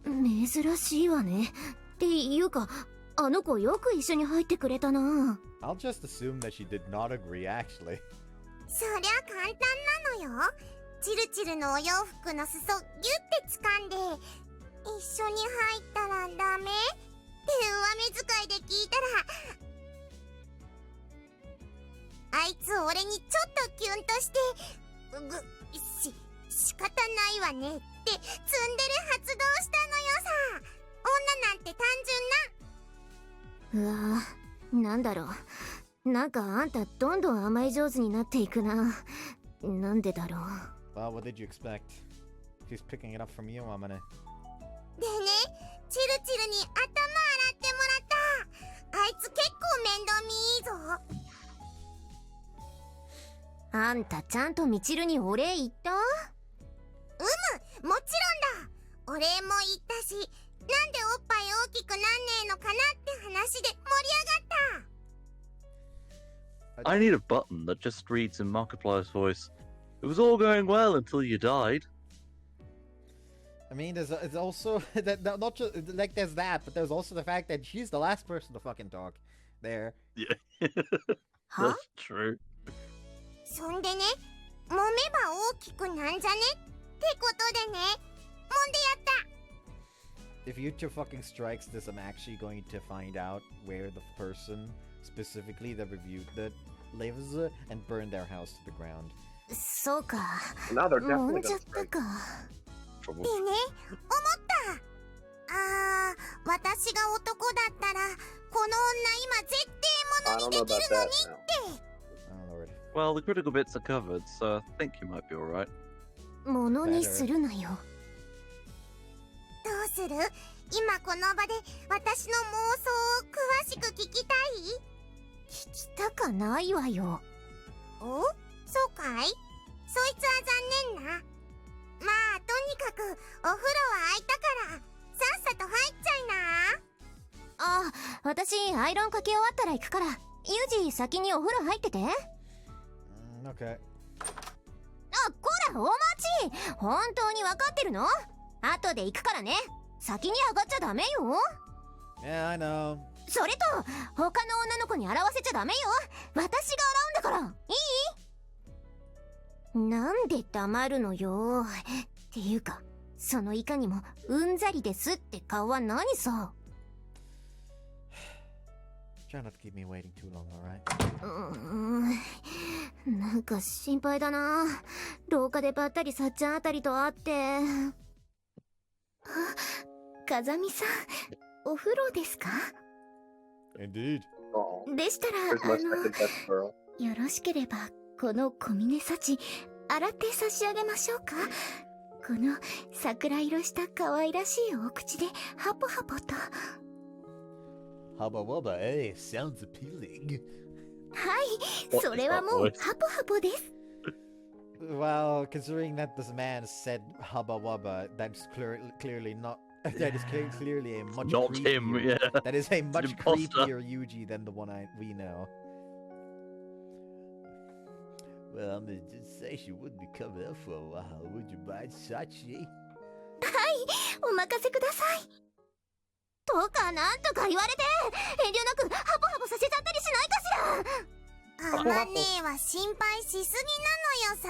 珍しいわね。っていうか、あの子よく一緒に入ってくれたな。I'll just assume that she did not agree, actually. そりゃ簡単なのよ。チルチルのお洋服の裾ギュッて掴んで、一緒に入ったらダメって上目遣いで聞いたら、あいつ俺にちょっとキュンとして仕方ないわねってツンデレ発動したのよさ。女なんて単純な。うわぁ、なんだろう。なんかあんたどんどん甘え上手になっていくな。なんでだろう。Well, what did you expect? She's picking it up from you, Amane. でね、チルチルに頭洗ってもらった。あいつ結構面倒見いいぞ。あんたちゃんとみちるにお礼言った？もちろんだ。お礼も言ったし、なんでおっぱい大きくなんねえのかなって話で盛り上がった。 I need a button that just reads in Markiplier's voice. It was all going well until you died. I mean, it's also that not just like there's that, but there's also the fact that she's the last person to fucking talk. There. Yeah. は？ That's true. そんでね、揉めば大きくなんじゃねってことでね、揉んでやった。 If you two fucking strikes this, I'm actually going to find out where the person specifically that reviewed it lives and burn their house to the ground. そうか。 Now they're 揉 definitely んじゃ gonna った strike. か。でね、思った。私が男だったら、この女今絶対 I 物 don't に know で about きるの that に now. って。 Oh lord. Well, the critical bits are covered, so I think you might be alright. ものにするなよ。どうする？今この場で私の妄想を詳しく聞きたい？聞きたかないわよ。お？そうかい？そいつは残念な。まあとにかくお風呂は空いたからさっさと入っちゃいな。あ、私アイロンかけ終わったら行くから、ユージ先にお風呂入ってて。Okay. あ、こらお待ち。本当に分かってるの？後で行くからね。先に上がっちゃダメよ。 Yeah, I know. それと他の女の子に洗わせちゃダメよ。私が洗うんだから。いい？なんで黙るのよ。っていうかそのいかにもうんざりですって顔は何さ。 Try not to keep me waiting too long, alright? なんか心配だな。廊下でばったりさっちゃんあたりと会って。あ、風見さん、お風呂ですか？ Indeed. Oh, でしたら there's my second best girl. よろしければこの小峰幸洗って差し上げましょうか。この桜色した可愛らしいお口でハポハポと。 Hubba wubba, eh? Sounds appealing. はい、 What そ is れは that もう voice? ハポハポです。 Well, considering that this man said hubba wubba, that's clearly not. That is clearly a much Not creepier, him, yeah. That is a much imposter. creepier Yuji than the one we know. Well, I'm gonna just say she wouldn't be coming up for a while. Would you mind, Sachi? お任せください。とかなんとか言われて遠慮なくハポハポさせちゃったりしないかしら。あまねえは心配しすぎ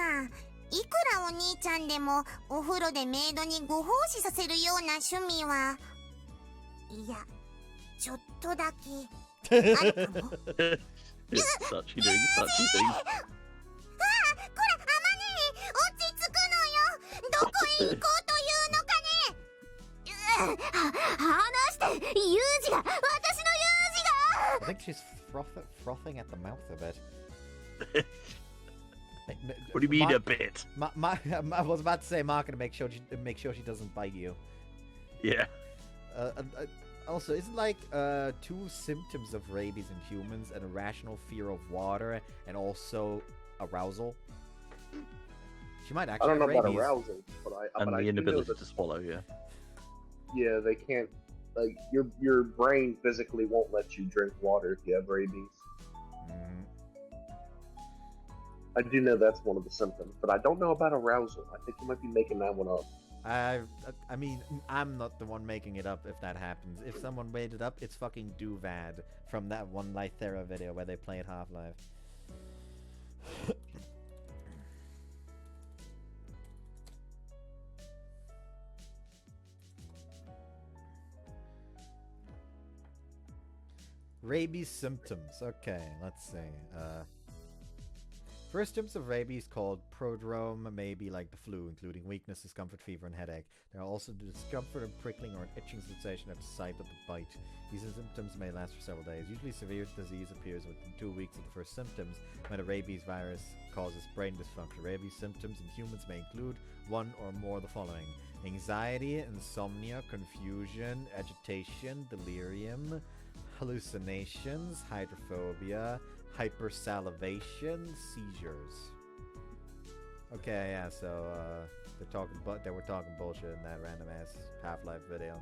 なのよさ。いくらお兄ちゃんでもお風呂でメイドにご奉仕させるような趣味は、いや、ちょっとだけあるかも。 It's Sachi doing Sachi things. これあまねえ、落ち着くのよ。どこへ行こうというのかね。話してユージが、私のユージが。 I think she's frothing at the mouth a bit. What do you mean a bit? I was about to say, Mark, to make sure she doesn't bite you. Yeah. Also, isn't like two symptoms of rabies in humans an irrational fear of water and also arousal? She might I actually don't know have about rabies. arousal, but I And but the I do know inability that, to swallow, yeah. yeah, they can't. Like your brain physically won't let you drink water if you have rabies. Mm. I do know that's one of the symptoms, but I don't know about arousal. I think you might be making that one up. I mean, I'm not the one making it up if that happens. If someone made it up, it's fucking Duvad from that one Lythera video where they played Half-Life. Rabies symptoms. Okay, let's see. First symptoms of rabies called prodrome may be like the flu, including weakness, discomfort, fever, and headache. There are also discomfort and prickling or an itching sensation at the site of the bite. These symptoms may last for several days. Usually severe disease appears within 2 weeks of the first symptoms when a rabies virus causes brain dysfunction. Rabies symptoms in humans may include one or more of the following: anxiety, insomnia, confusion, agitation, delirium, hallucinations, hydrophobia, hypersalivation, seizures. Okay, yeah, so they were talking bullshit in that random ass Half-Life video.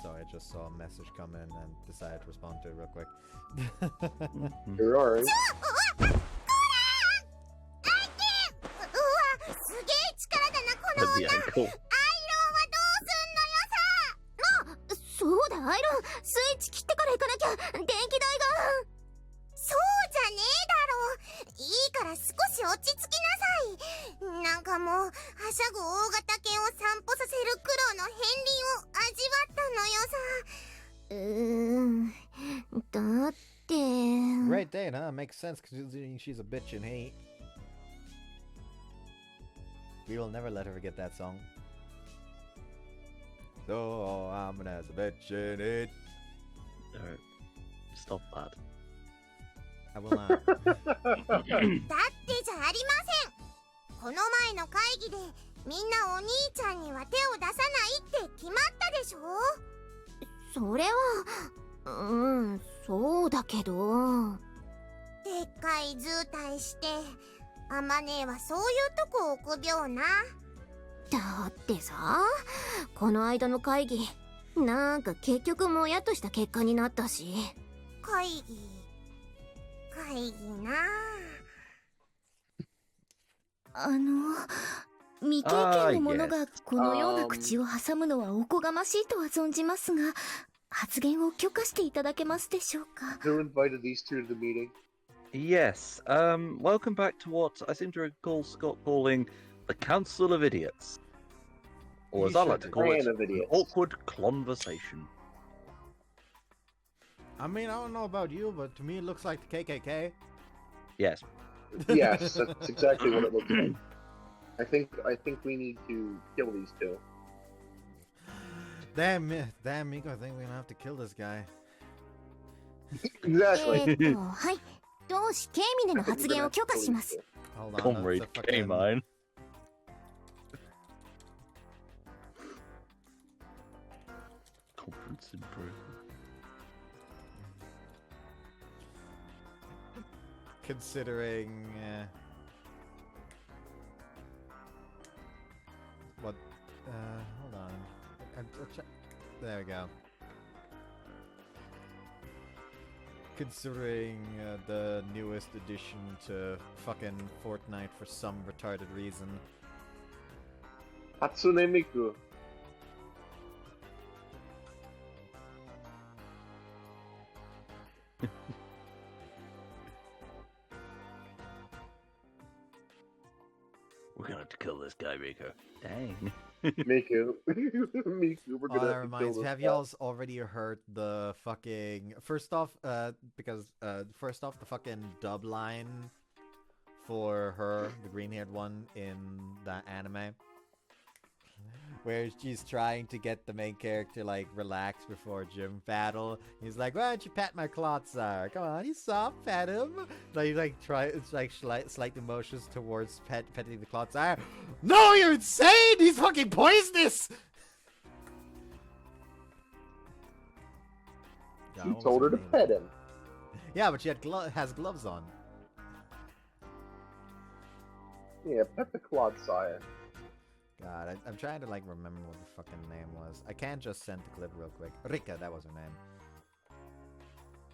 Sorry, I just saw a message come in and decided to respond to it real quick. You're alright. すげえ力だなこの At the 女。アイロンは ankle. どうすんのよさ。そうだ、アイロン。スイッチ切ってから行かなきゃ。電気代が。そうじゃねえだろ。いいから少し落ち着きなさい。なんかもうはしゃぐ大型犬を散歩させる苦労の片鱗を味わったのよさ。だって。 Great date, huh? Makes sense considering she's a bitch in hate. We will never let her forget that song. So I'm as a bitch in hate. No, stop that. I will not. だってじゃありません。この前の会議でみんなお兄ちゃんには手を出さないって決まったでしょ。それは、そうだけど。でっかい図体してあまねえはそういうとこ臆病な。だってさ、この間の会議、なんか結局もやっとした結果になったし。会議な。未経験の者がこのような口を挟むのはおこがましいとは存じますが、発言を許可していただけますでしょうか。 Who invited these two to the meeting? Yes, welcome back to what I seem to recall Scott calling the Council of Idiots. Or as I like to call it, Clan of an idiots. awkward conversation. I mean, I don't know about you, but to me it looks like the KKK. Yes. Yes, that's exactly what it looks like. I think we need to kill these two. Damn, Miko, I think we're gonna have to kill this guy. Exactly. はい。同志ケイミネの発言を許可します。 Hold on, Comrade that's the fucking- K-Mine. Conference in progress. Considering what? Hold on. There we go. Considering the newest addition to fucking Fortnite for some retarded reason. Hatsune Miku. We're gonna have to kill this guy, Rico. Dang. Miku. Miku, we're Oh, gonna that have to kill reminds me. this Have guy. y'all already heard the fucking... First off, the fucking dub line for her, the green-haired one in the anime, where she's trying to get the main character, like, relax before gym battle. He's like, why don't you pat my Klotzar? Come on, he's soft, pet him. It's like slight emotions towards petting the Klotzar. No, you're insane! He's fucking poisonous! Yeah, She what was told her to name? pet him. Yeah, but she has gloves on. Yeah, pet the Claude Sire. God, I'm trying to like remember what the fucking name was. I can't just send the clip real quick. Rika, that was her name.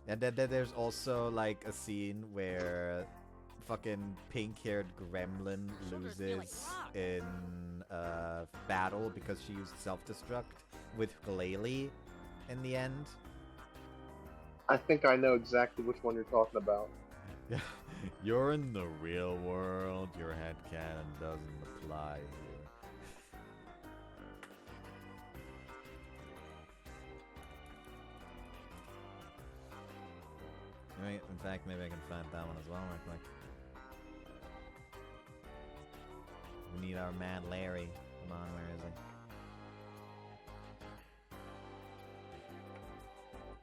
And then there's also like a scene where fucking pink-haired gremlin loses in battle because she used self-destruct with Glalie in the end. I think I know exactly which one you're talking about. You're in the real world. Your headcanon doesn't apply here. Right, in fact, maybe I can find that one as well real quick. We need our man Larry. Come on, where is he?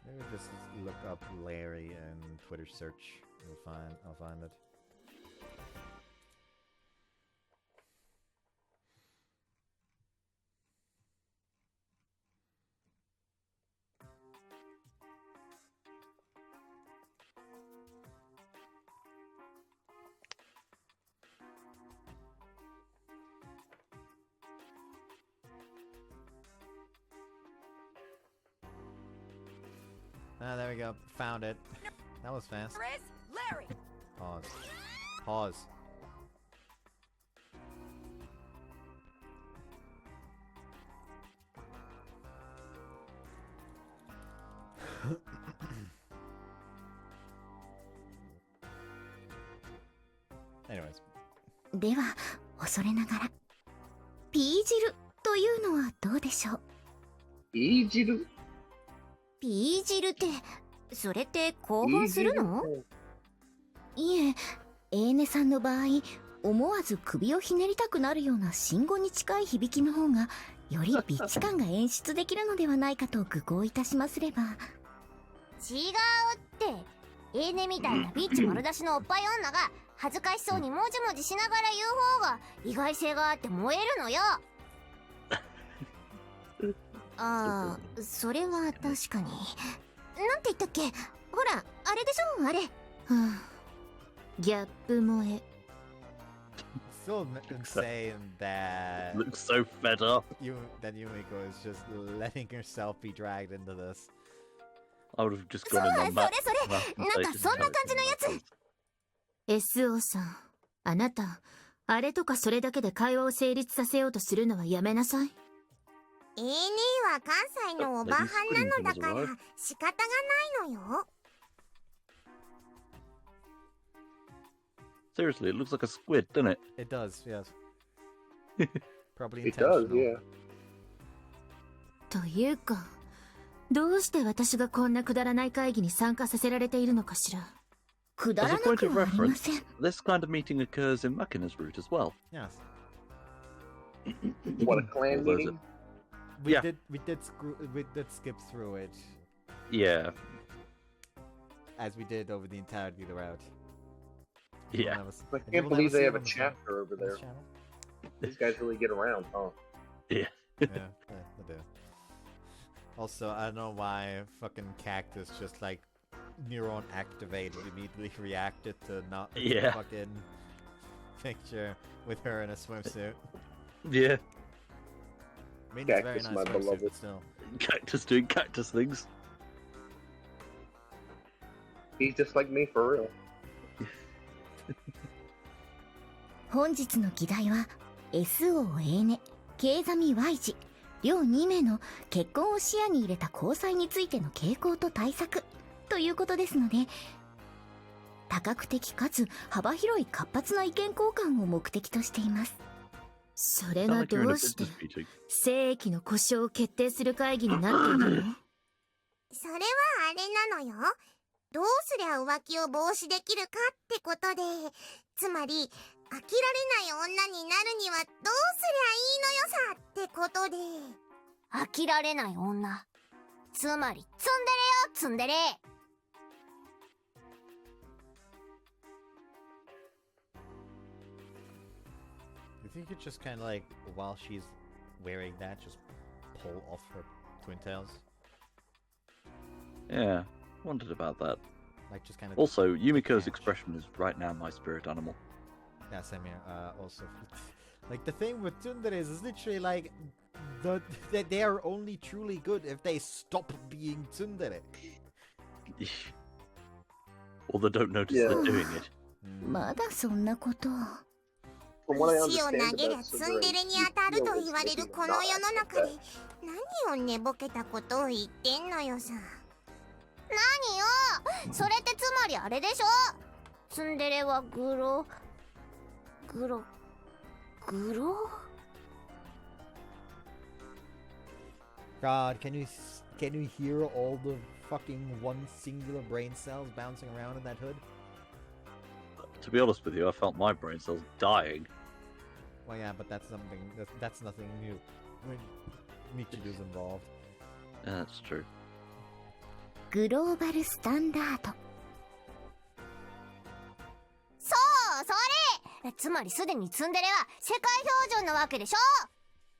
Maybe just look up Larry in Twitter search. I'll find it. Ah, there we go. Found it. That was fast. Larry! Pause. Pause. Anyways. では恐れながらピー汁というのはどうでしょう。いい汁？ピー汁ってそれって興奮するの？いえ、エーネさんの場合思わず首をひねりたくなるような信号に近い響きの方がよりビッチ感が演出できるのではないかと愚行いたしますれば。違うって、エーネみたいなビッチ丸出しのおっぱい女が恥ずかしそうにもじもじしながら言う方が意外性があって燃えるのよ。ああ、それは確かに。なんて言ったっけ、ほらあれでしょ、あれ。はあ、ギャップ萌え。So insane that Looks so fed up. that Yumiko is just letting herself be dragged into this. I would have just gone in on that. それなんかそんな感じのやつ。SO さん、あなたあれとかそれだけで会話を成立させようとするのはやめなさい。エーネは関西のおばはんなのだから仕方がないのよ。Seriously, it looks like a squid, doesn't it? It does, yes. Probably It does, intentional. yeah. というか、どうして私がこんなくだらない会議に参加させられているのかしら。くだ As ら a な point く of はありま reference, せん。 this kind of meeting occurs in Amane-Route as well. Yes. What, a clan Although meeting? We Yeah. we did skip through it Yeah, as we did over the entirety of the route. yeah. I can't believe they have a chapter over there. These guys really get around, huh? Yeah, they do. Also, I don't know why fucking Cactus just like neuron activated immediately reacted to not Yeah. fucking picture with her in a swimsuit. Yeah. I mean, it's a very Cactus, nice my swimsuit, beloved. but still. Cactus doing cactus things. He's just like me, for real. 本日の議題は SO エーネ、ケイザミ Y 字両2名の結婚を視野に入れた交際についての傾向と対策ということですので、多角的かつ幅広い活発な意見交換を目的としています。それ Sound が like ど you're in a うして business meeting. 正規の故障を決定する会議になっているの？それはあれなのよ。どうすりゃ浮気を防止できるかってことで、つまり飽きられない女になるにはどうすりゃいいのよさってことで。飽きられない女、つまりツンデレよ、ツンデレ。You think you could just kind of like, while she's wearing that, just pull off her twin tails? Yeah, wondered about that. Like just kind of. Also, Yumiko's catch. expression is right now my spirit animal. Yeah, same here. Also, Like, the thing with tsunderes is literally like, they are only truly good if they stop being tsundere. Or they don't notice they're doing it. まだそんなこと。 From what I 石を understand 投げりゃ about ツンデ tsundere, レに当たると Yukio 言われ is る making こ a の not 世の like 中 that. で何を寝ぼけたことを言ってんのよさ。何よ、それってつまりあれでしょ。ツンデレはグロGod, can you hear all the fucking one singular brain cells bouncing around in that hood? To be honest with you, I felt my brain cells dying. Well, yeah, but that's nothing new. When Michiru's involved. Yeah, that's true. グローバルスタンダード。そうそれ、つまりすでにツンデレは世界標準なわけでしょ。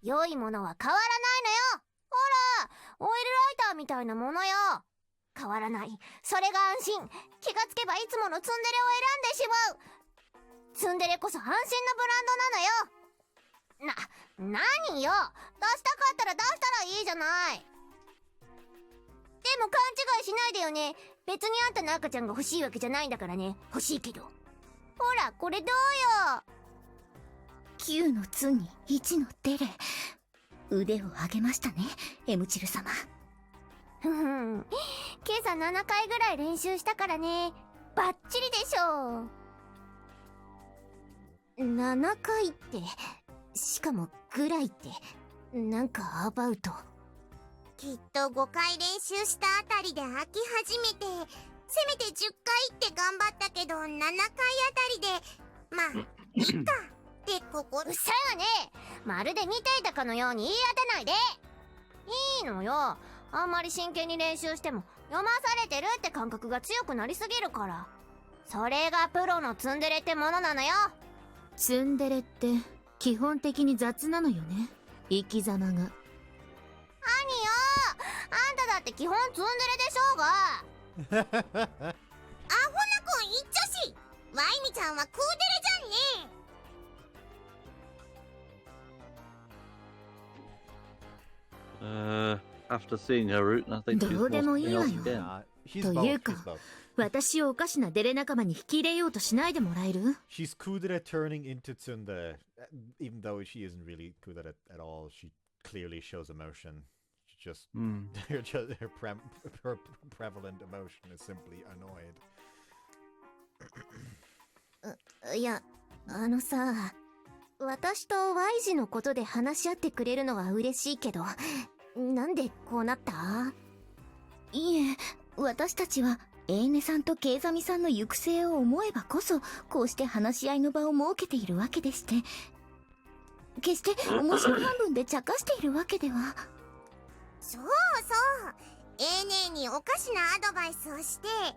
良いものは変わらないのよ。ほら、オイルライターみたいなものよ。変わらない、それが安心。気がつけばいつものツンデレを選んでしまう。ツンデレこそ安心のブランドなのよ。何よ、出したかったら出したらいいじゃない。でも勘違いしないでよね。別にあんたの赤ちゃんが欲しいわけじゃないんだからね。欲しいけど。ほら、これどうよ。9のツに1のデレ。腕を上げましたね、エムチル様。今朝7回ぐらい練習したからね。バッチリでしょう。7回って、しかもぐらいって、なんかアバウト。きっと5回練習したあたりで飽き始めて、せめて10回って頑張ったけど、7回あたりで、まあ、いっかって心。うるさいわね。まるで見ていたかのように言い当てないで。いいのよ。あんまり真剣に練習しても読まされてるって感覚が強くなりすぎるから。それがプロのツンデレってものなのよ。ツンデレって基本的に雑なのよね、生き様が。何よ、あんただって基本ツンデレでしょうが。アホな子一丁し、ワイミちゃんはクーデレじゃんね。After seeing her route, I think she's どうでもいいわよ。 She's と both, いうか she's both. 私をおかしなデレ仲間に引き入れようとしないでもらえる？ She's kudere turning into tsundere, even though she isn't really kudere at all. She clearly shows emotion. She just, her prevalent emotion is simply annoyed. いや、さ、私とワイジのことで話し合ってくれるのは嬉しいけど、なんでこうなった？いえ、私たちはエーネさんとケイザミさんの行く末を思えばこそ、こうして話し合いの場を設けているわけでして、決して面白半分で茶化しているわけでは。そうそう、A 姉におかしなアドバイスをして、あい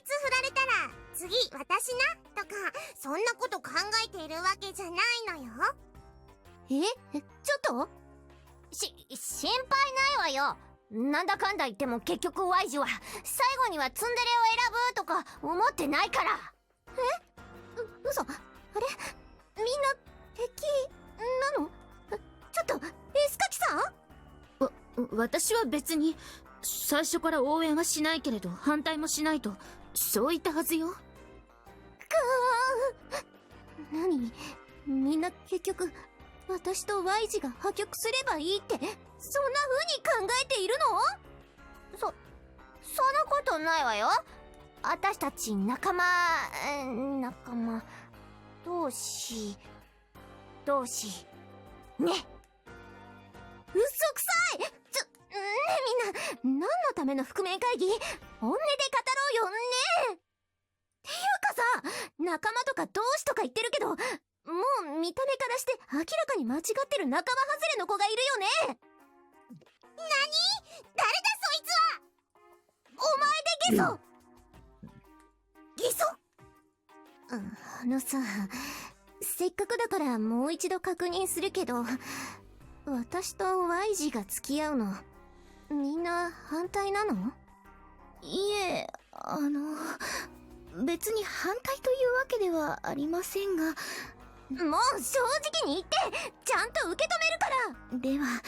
つ振られたら次私なとか、そんなこと考えているわけじゃないのよ。ちょっと心配ないわよ。なんだかんだ言っても結局ワイジは最後にはツンデレを選ぶとか思ってないから。嘘。あれ、みんな敵なの？ちょっとエスカキさん？私は別に最初から応援はしないけれど反対もしないと、そう言ったはずよ。何？みんな結局私とワイジが破局すればいいって、そんな風に考えているの？そんなことないわよ。私たち仲間同士ね。嘘くさい。ねえみんな、何のための覆面会議？本音で語ろうよね。っていうかさ、仲間とか同志とか言ってるけど、もう見た目からして明らかに間違ってる仲間外れの子がいるよね。何？誰だそいつは。お前でゲソ。さ、せっかくだからもう一度確認するけど、私とワイジが付き合うのみんな反対なの？いえ、別に反対というわけではありませんが、もう正直に言ってちゃんと受け止めるから。では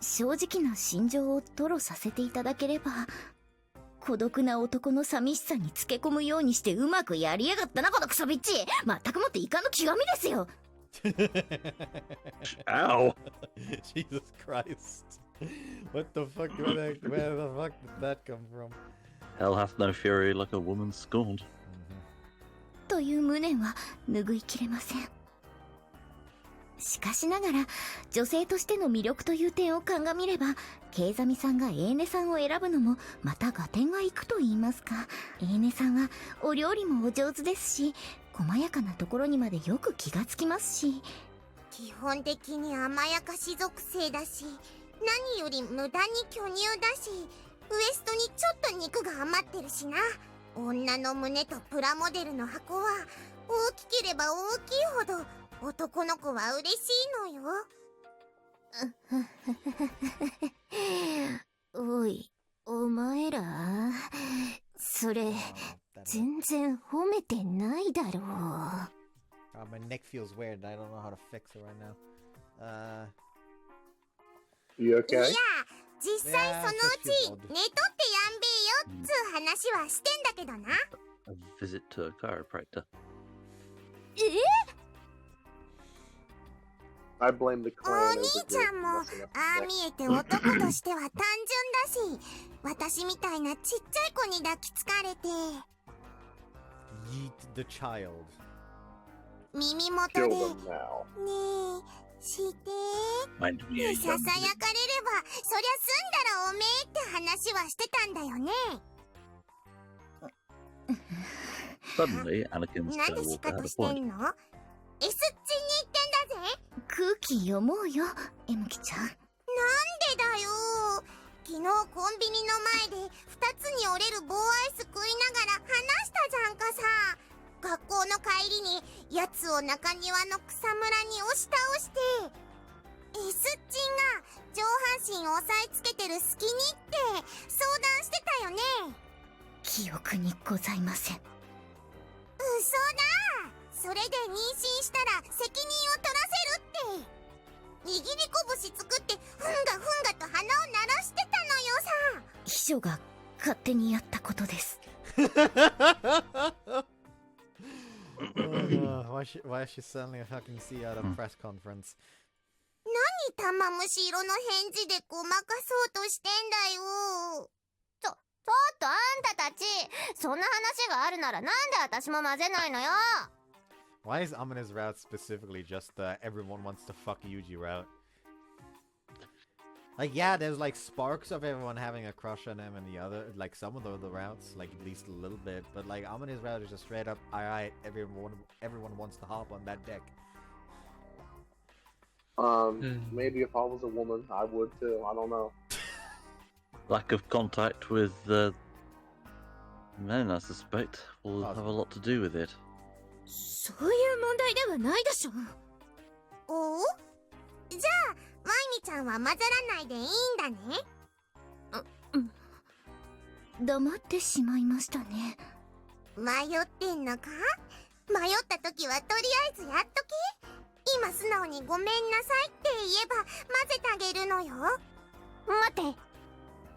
正直な心情を吐露させていただければ、孤独な男の寂しさにつけ込むようにしてうまくやりやがったなこのクソビッチ。まったくもってイカの極みですよ。Ow! Jesus Christ. What the fuck? Where the fuck did that come from? Hell hath no fury like a woman scorned. という無念は拭いきれません。しかしながら女性としての魅力という点を鑑みれば、ケイザミさんがエーネさんを選ぶのもまた合点がいくと言いますか。エーネさんはお料理もお上手ですし、細やかなところにまでよく気がつきますし、基本的に甘やかし属性だし、何より無駄に巨乳だし、ウエストにちょっと肉が余ってるしな。女の胸とプラモデルの箱は大きければ大きいほど男の子は嬉しいのよ。おい、お前らそれ全然褒めてないだろう。My neck feels weird. I don't know how to fix it right now. You い okay? や、実際そのうち寝とってやんべえよっつう話はしてんだけどな。A visit to a chiropractor. I blame the お clan 兄 over ちゃんも messing up ああ the 見えて男としては単純だし、私みたいなちっちゃい子に抱きつかれて Yeet the child. 耳元 neck. で Kill them now. ねえしてー Mind me a ささや young かれればそりゃ済んだらおめえって話はしてたんだよね。 Suddenly, Anakin なんで仕 Skywalker 方 had a して point. んの？ S っちに言ってんだぜ。空気読もうよ、エムキちゃん。なんでだよ。昨日コンビニの前で2つに折れる棒アイス食いながら話したじゃんかさ。学校の帰りにやつを中庭の草むらに押し倒して S っちんが上半身を押さえつけてる隙にって相談してたよね。記憶にございません。嘘だ。それで妊娠したら責任を取らせるって握り拳作ってふんがふんがと鼻を鳴らしてたのよさ。秘書が勝手にやったことです。Why is she suddenly fucking see at a press conference? 何玉虫色の返事でごまかそうとしてんだよ。ちょっとあんたたち、そんな話があるならなんで私も混ぜないのよ。 Why is Amane-Route specifically just the everyone wants to fuck Yuji route? Like, yeah, there's like sparks of everyone having a crush on him and the other, like some of the other routes, like at least a little bit, but like Amane-Route is just straight up, alright, everyone wants to hop on that deck. Maybe if I was a woman, I would too. I don't know. Lack of contact with men, I suspect, will have a lot to do with it. そういう問題ではないでしょ。おう？じゃあワイミちゃんは混ざらないでいいんだね。黙ってしまいましたね。迷ってんのか？迷った時はとりあえずやっとけ。今素直にごめんなさいって言えば混ぜてあげるのよ。待って、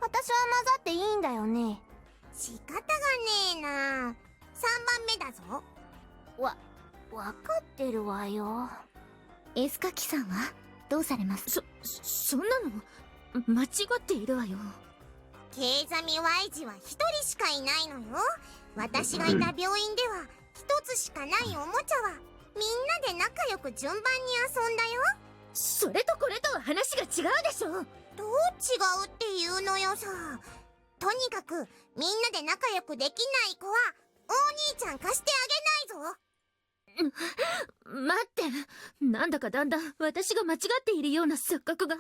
私は混ざっていいんだよね。仕方がねえな。3番目だぞ。わかってるわよ。エスカキさんはどうされます？そんなの間違っているわよ。ケイザミ Y 字は1人しかいないのよ。私がいた病院では1つしかないおもちゃはみんなで仲良く順番に遊んだよ。それとこれとは話が違うでしょ。どう違うって言うのよさ。とにかくみんなで仲良くできない子はお兄ちゃん貸してあげないぞ。待って、なんだかだんだん私が間違っているような錯覚が。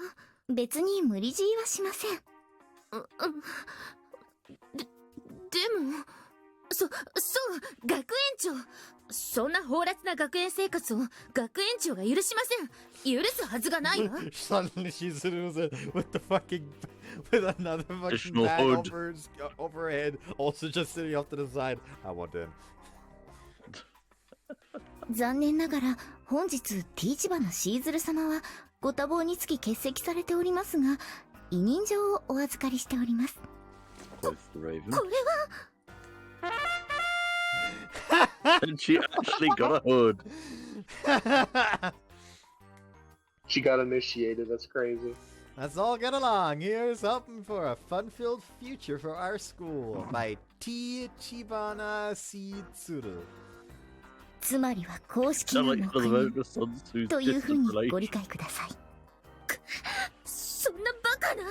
別に無理強いはしません。でもそう学園長、そんな放辣な学園生活を学園長が許しません。許すはずがないわ。Suddenly she's with the fucking with another fucking Additional bag hood. over her head, also just sitting off to the side. I want in. 残念ながら本日ティーチバのシーズル様はご多忙につき欠席されておりますが、委任状をお預かりしております。Quoth the Raven. これは And she actually got a hood. She got initiated. That's crazy. Let's all get along. Here's hoping for a fun-filled future for our school by T. Chibana Tsuru. つまりは公式 Sound な like の one か of ね the sons who's というふう distant にご relation. 理解ください。そんなバカな。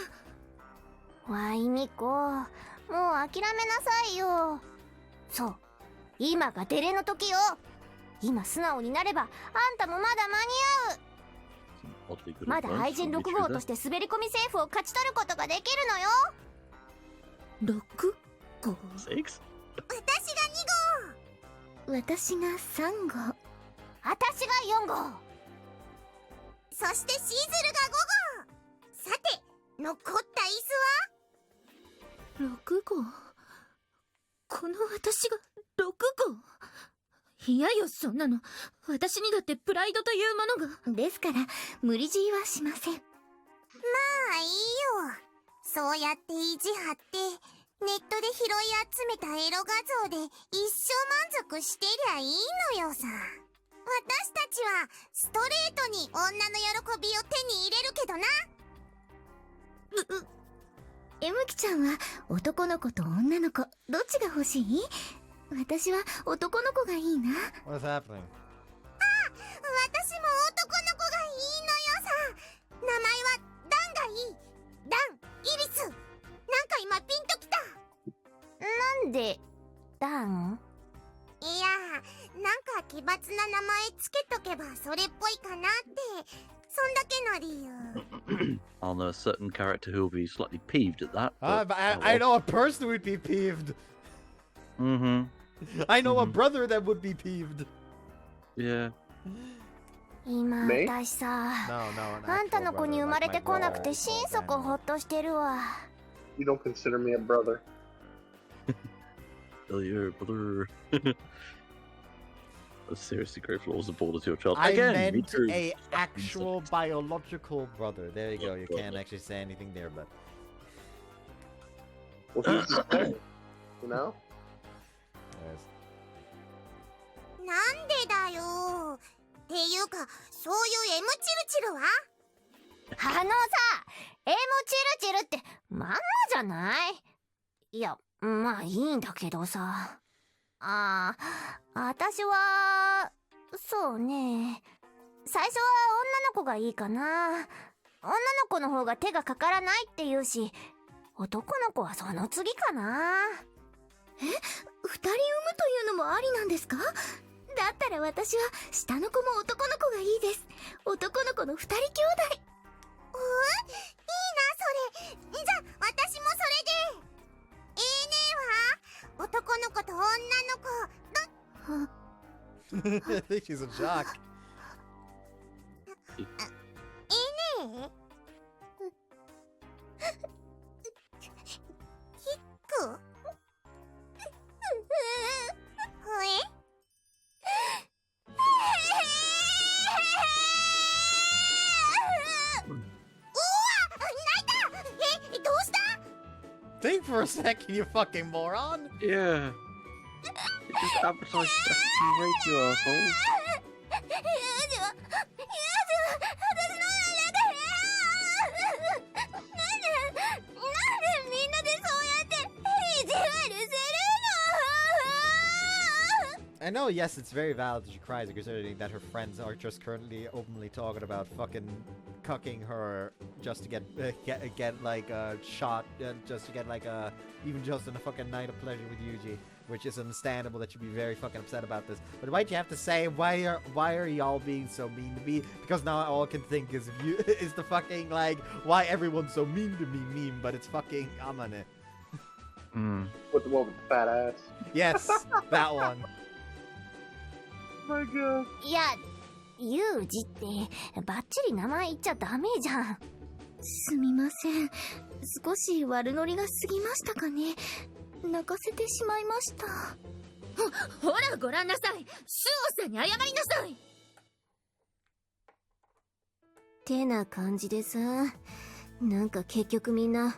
わいみこ、もう諦めなさいよ。そう、今がデレの時よ。今素直になればあんたもまだ間に合う。 Oddly good まだ advice 愛人 from 6 Mitra 号と there. して滑り込みセーフを勝ち取ることができるのよ。6号 Six? 私が私が3号、私が4号、そしてシーズルが5号。さて、残った椅子は6号。この私が6号。いやよ、そんなの。私にだってプライドというものが。ですから無理強いはしません。まあいいよ。そうやって意地張ってネットで拾い集めたエロ画像で一生満足してりゃいいのよさ。私たちはストレートに女の喜びを手に入れるけどな。えむきちゃんは男の子と女の子どっちが欲しい？私は男の子がいいな。 What's happening? 私も男の子がいいのよさ。名前はダンがいい。ダン、イリス。なんか今ピンときた。なんでダン？いや、なんか奇抜な名前つけとけばそれっぽいかなって、そんだけの理由。I'll know a certain character who will be slightly peeved at that. But But, I know a person who would be peeved. Mm-hmm. I know a brother that would be peeved. Yeah. 今メイ私さ、 No, no. あんたの子に生まれてこなくて心底ほっとしてるわ。 You don't consider me a brother. Oh, your brother. That's seriously grateful I was born to your child. I Again, meant Mitra a is actual biological brother. There you go. You can't actually say anything there, but Well, who's to say? You know? yes. なんでだよ。っていうか、そういうエムチルチルは？あのさ、エモチルチルってまんまじゃない？いや、まあいいんだけどさ。私は、そうね。最初は女の子がいいかな。女の子の方が手がかからないって言うし、男の子はその次かな。え、2人産むというのもありなんですか？だったら私は下の子も男の子がいいです。男の子の2人兄弟。いいな、それ。じゃあ、私もそれで。ねえは男の子と女の子、I think she's a jock. ねえキックどうした？ Think for a second, you fucking moron. Yeah. It just advertised radio assholes. みんなでそうやって意地悪する I know, yes, it's very valid that she cries, considering that her friends are just currently openly talking about fucking cucking her just to get like a shot, just to get like a even just a fucking night of pleasure with Yuji, which is understandable that you'd be very fucking upset about this. But why'd you have to say why are y'all being so mean to me? Because now all I can think is is the fucking like why everyone's so mean to me meme, but it's fucking Amane. With the one with the fat ass. Yes, that one. Oh my god. いや、ユージってバッチリ名前言っちゃダメじゃん。すみません。少し悪ノリが過ぎましたかね。泣かせてしまいました。ほらごらんなさい、スオさんに謝りなさい。てな感じでさ、なんか結局みんな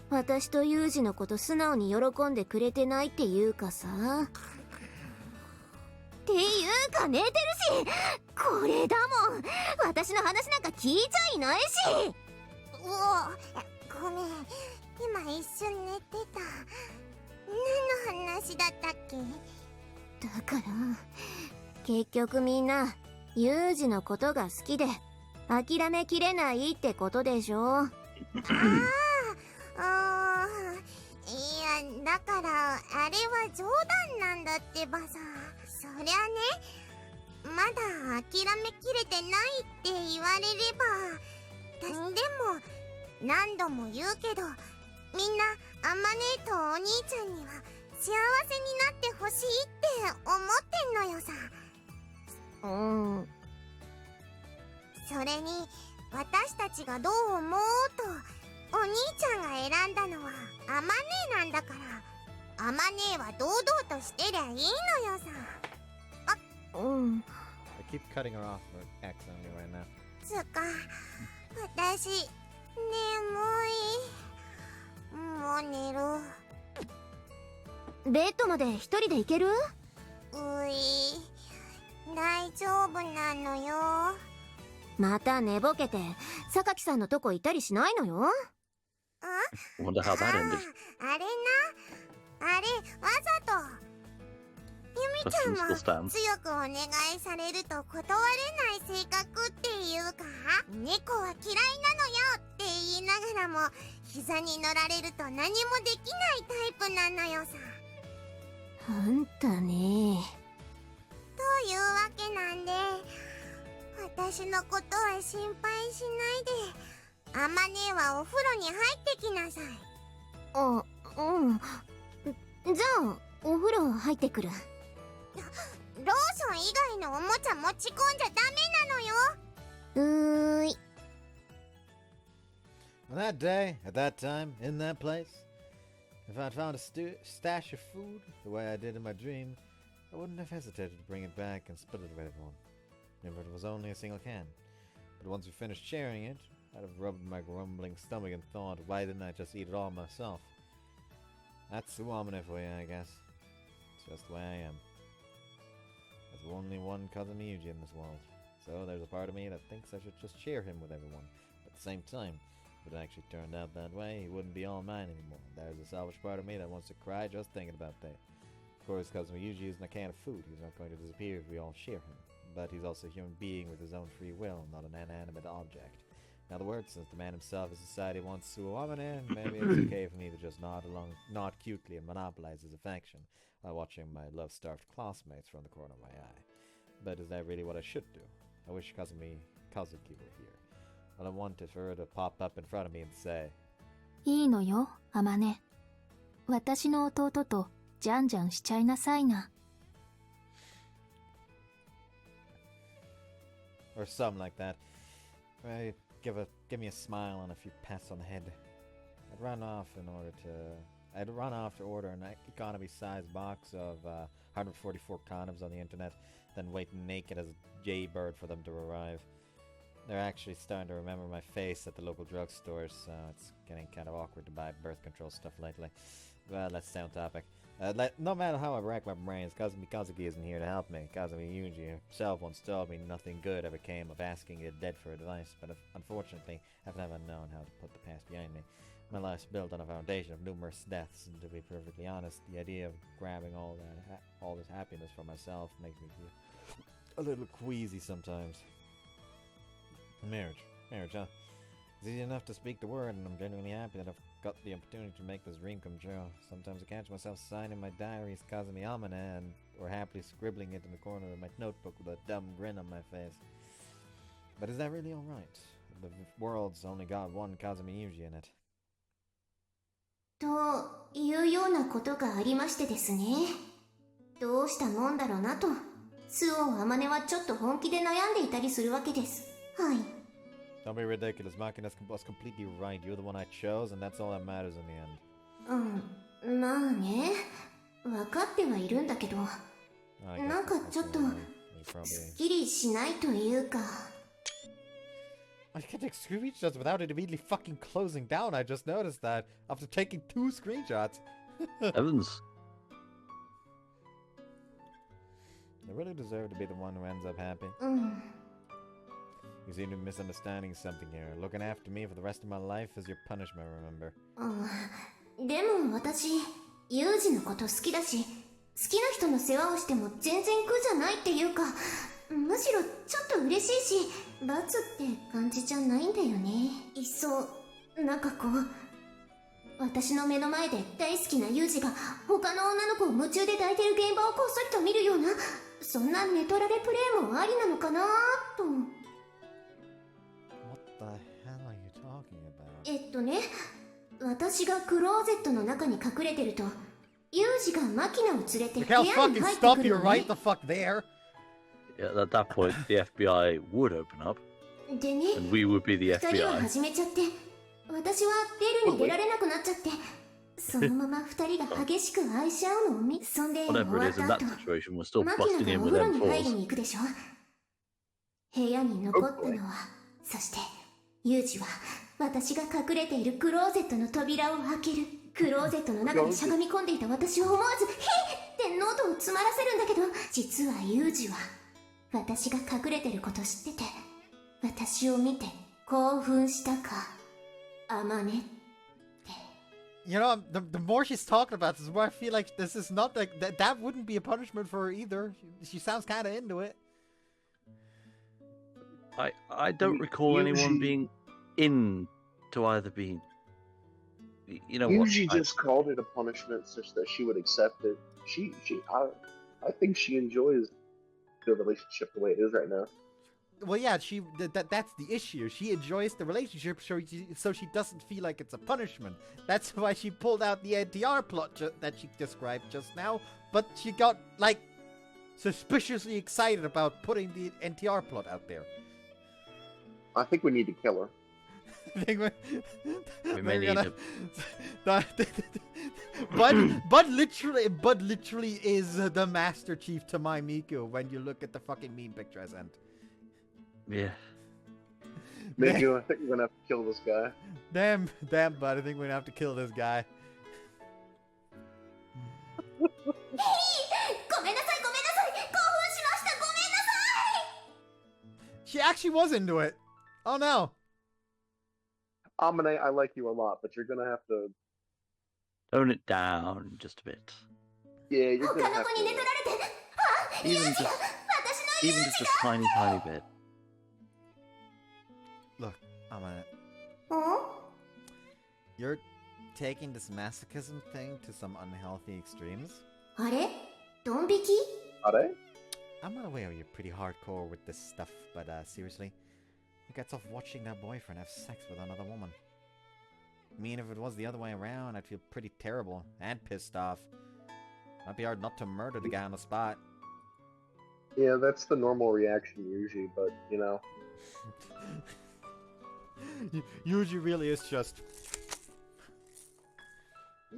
私とユージのこと素直に喜んでくれてないっていうかさ、っていうか寝てるし、これだもん、私の話なんか聞いちゃいないし。ごめん、今一瞬寝てた。何の話だったっけ？だから結局みんなユージのことが好きで諦めきれないってことでしょ。いや、だからあれは冗談なんだってばさ。そりゃね、まだ諦めきれてないって言われれば、でも何度も言うけど、みんなアマネーとお兄ちゃんには幸せになってほしいって思ってんのよさ。それに私たちがどう思おうとお兄ちゃんが選んだのはアマネーなんだから、アマネーは堂々としてりゃいいのよさ。I keep cutting her off accidentally right now. つか、私眠い。もう寝る。ベッドまで一人で行ける？大丈夫なのよ。また寝ぼけて榊さんのとこいたりしないのよ。Wonder how that ended. あれわざと。ゆみちゃん Question も still stands. 強くお願いされると断れない性格っていうか、猫は嫌いなのよって言いながらも膝に乗られると何もできないタイプなのよさ。あんたね。というわけなんで、私のことは心配しないで、アマネはお風呂に入ってきなさい。じゃあお風呂入ってくる。ローション以外のおもちゃ持ち込んじゃダメなのよ。On that day, at that time, in that place, if I'd found a stash of food the way I did in my dream, I wouldn't have hesitated to bring it back and split it with everyone, even if it was only a single can. But once we finished sharing it, I'd have rubbed my grumbling stomach and thought, why didn't I just eat it all myself? That's Amane for you, I guess. It's just the way I am. There's only one cousin Yuji in this world, so there's a part of me that thinks I should just share him with everyone. But at the same time, if it actually turned out that way, he wouldn't be all mine anymore. There's a selfish part of me that wants to cry just thinking about that. Of course, cousin Yuji isn't a can of food. He's not going to disappear if we all share him. But he's also a human being with his own free will, not an inanimate object. In other words, since the man himself is society wants Suamane, maybe it's okay for me to just nod cutely and monopolize his affection while watching my love-starved classmates from the corner of my eye. But is that really what I should do? I wish Kazuki were here. All I want is for her to pop up in front of me and say, いいのよ、アマネ。私の弟とじゃんじゃんしちゃいなさいな。 or something like that. Give me a smile and a few pats on the head. I'd run off to order an economy-sized box of 144 condoms on the internet, then wait naked as a jaybird for them to arrive. They're actually starting to remember my face at the local drugstores, so it's getting kind of awkward to buy birth control stuff lately. Well, let's stay on topic. No matter how I rack my brains, Kazuki isn't here to help me. Kazumi Yuji himself once told me nothing good ever came of asking the dead for advice, but unfortunately, I've never known how to put the past behind me. My life's built on a foundation of numerous deaths, and to be perfectly honest, the idea of grabbing all this happiness for myself makes me feel a little queasy sometimes. Marriage, huh? It's easy enough to speak the word, and I'm genuinely happy that I've got the opportunity to make this dream come true. Sometimes I catch myself signing my diaries Kazumi Amane or happily scribbling it in the corner of my notebook with a dumb grin on my face. But is that really alright? The world's only got one Kazumi Yuji in it. というようなことがありましてですね。どうしたもんだろうなと、スオン・アマネはちょっと本気で悩んでいたりするわけです。はい。Don't be ridiculous, Makina was completely right. You're the one I chose, and that's all that matters in the end. まあね。分かってはいるんだけど、 I guess なんか that's ちょっと also why they す probably... っきりしないというか。 I can take screenshots without it immediately fucking closing down. I just noticed that after taking 2 screenshots. Evans. I really deserve to be the one who ends up happy. うん。 You seem to be misunderstanding something here. Looking after me for the rest of my life is your punishment, remember? でも私、ユージのこと好きだし、好きな人の世話をしても全然苦じゃないっていうか、むしろちょっと嬉しいし、罰って感じじゃないんだよね。いっそ、なんかこう、私の目の前で大好きなユージが他の女の子を夢中で抱いてる現場をこっそりと見るような、そんなネトラレプレイもありなのかなと。 What the hell are you talking about? ね、私がクローゼットの中に隠れてると、ユージがマキナを連れて部屋 Mikhail, に fucking 入って stop くる you の right ね。 the fuck there! Yeah, at that point, the FBI would open up, でね、 and we would be the 二人は FBI. 始めちゃって、私は出るに出られなくなっちゃって、そのまま二人が激しく愛し合うのを見、そんで終 Whatever わ it っ is in た that 後、 situation, we're still マキナ busting が in お with 風呂 them に入り fours. に行くでしょ。部屋に残ったのは、そしてユージは私が隠れているクローゼットの扉を開ける。クローゼットの中にしゃがみ込んでいた私を思わず「へっ!」って喉を詰まらせるんだけど、実はユージは私が隠れてること知ってて、私を見て興奮したか、あまねって。 You know, the more she's talking about this, the more I feel like this is not like that wouldn't be a punishment for her either. She sounds kind of into it. I don't recall anyone being in to either be. You know what? Yuji just called it a punishment such that she would accept it. I think she enjoys the relationship the way it is right now. Well, yeah, that's the issue. She enjoys the relationship, so she doesn't feel like it's a punishment. That's why she pulled out the NTR plot that she described just now. But she got like suspiciously excited about putting the NTR plot out there. I think we need to kill her. I think We may need to. Bud literally is the Master Chief to my Miku when you look at the fucking meme picture I sent. Yeah. Maybe I think we're gonna have to kill this guy. Damn, Bud, I think we're gonna have to kill this guy. She actually was into it. Oh no. Amane, I like you a lot, but you're gonna have to. Tone it down just a bit. Yeah, you're gonna have to. Even just a tiny bit. Look, Amane, お？ you're taking this masochism thing to some unhealthy extremes. あれ？ドン引き？ Are I'm not aware you're pretty hardcore with this stuff, but seriously, who gets off watching their boyfriend have sex with another woman? I mean, if it was the other way around, I'd feel pretty terrible and pissed off. Might be hard not to murder the guy on the spot. Yeah, that's the normal reaction usually, but you know. Usually really is just...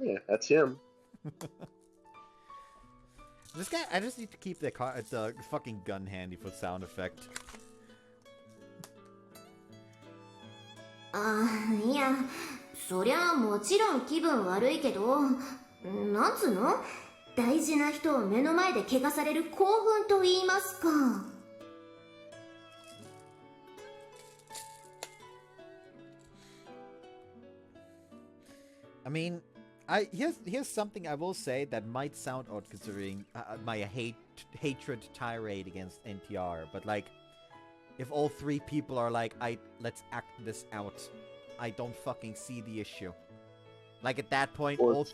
Yeah, that's him. This guy, I just need to keep the fucking gun handy for sound effect. いや、そりゃもちろん気分悪いけど、なんつうの？大事な人を目の前で怪我される興奮と言いますか。I mean, here's something I will say that might sound odd considering my hatred tirade against NTR, but like, if all 3 people are like, let's act this out, I don't fucking see the issue. Like at that point, all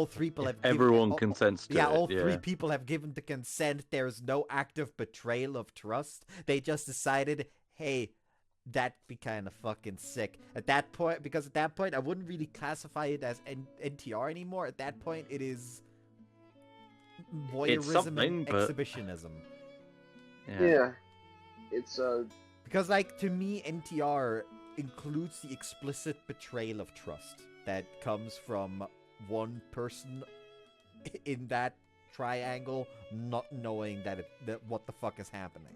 three people have everyone consents to it. Yeah, all 3 people have given the consent. There's no active betrayal of trust. They just decided, hey, that'd be kind of fucking sick. At that point, because at that point, I wouldn't really classify it as NTR anymore. At that point, it is voyeurism and exhibitionism. Yeah. It's because like to me, NTR includes the explicit betrayal of trust that comes from one person in that triangle, not knowing that what the fuck is happening.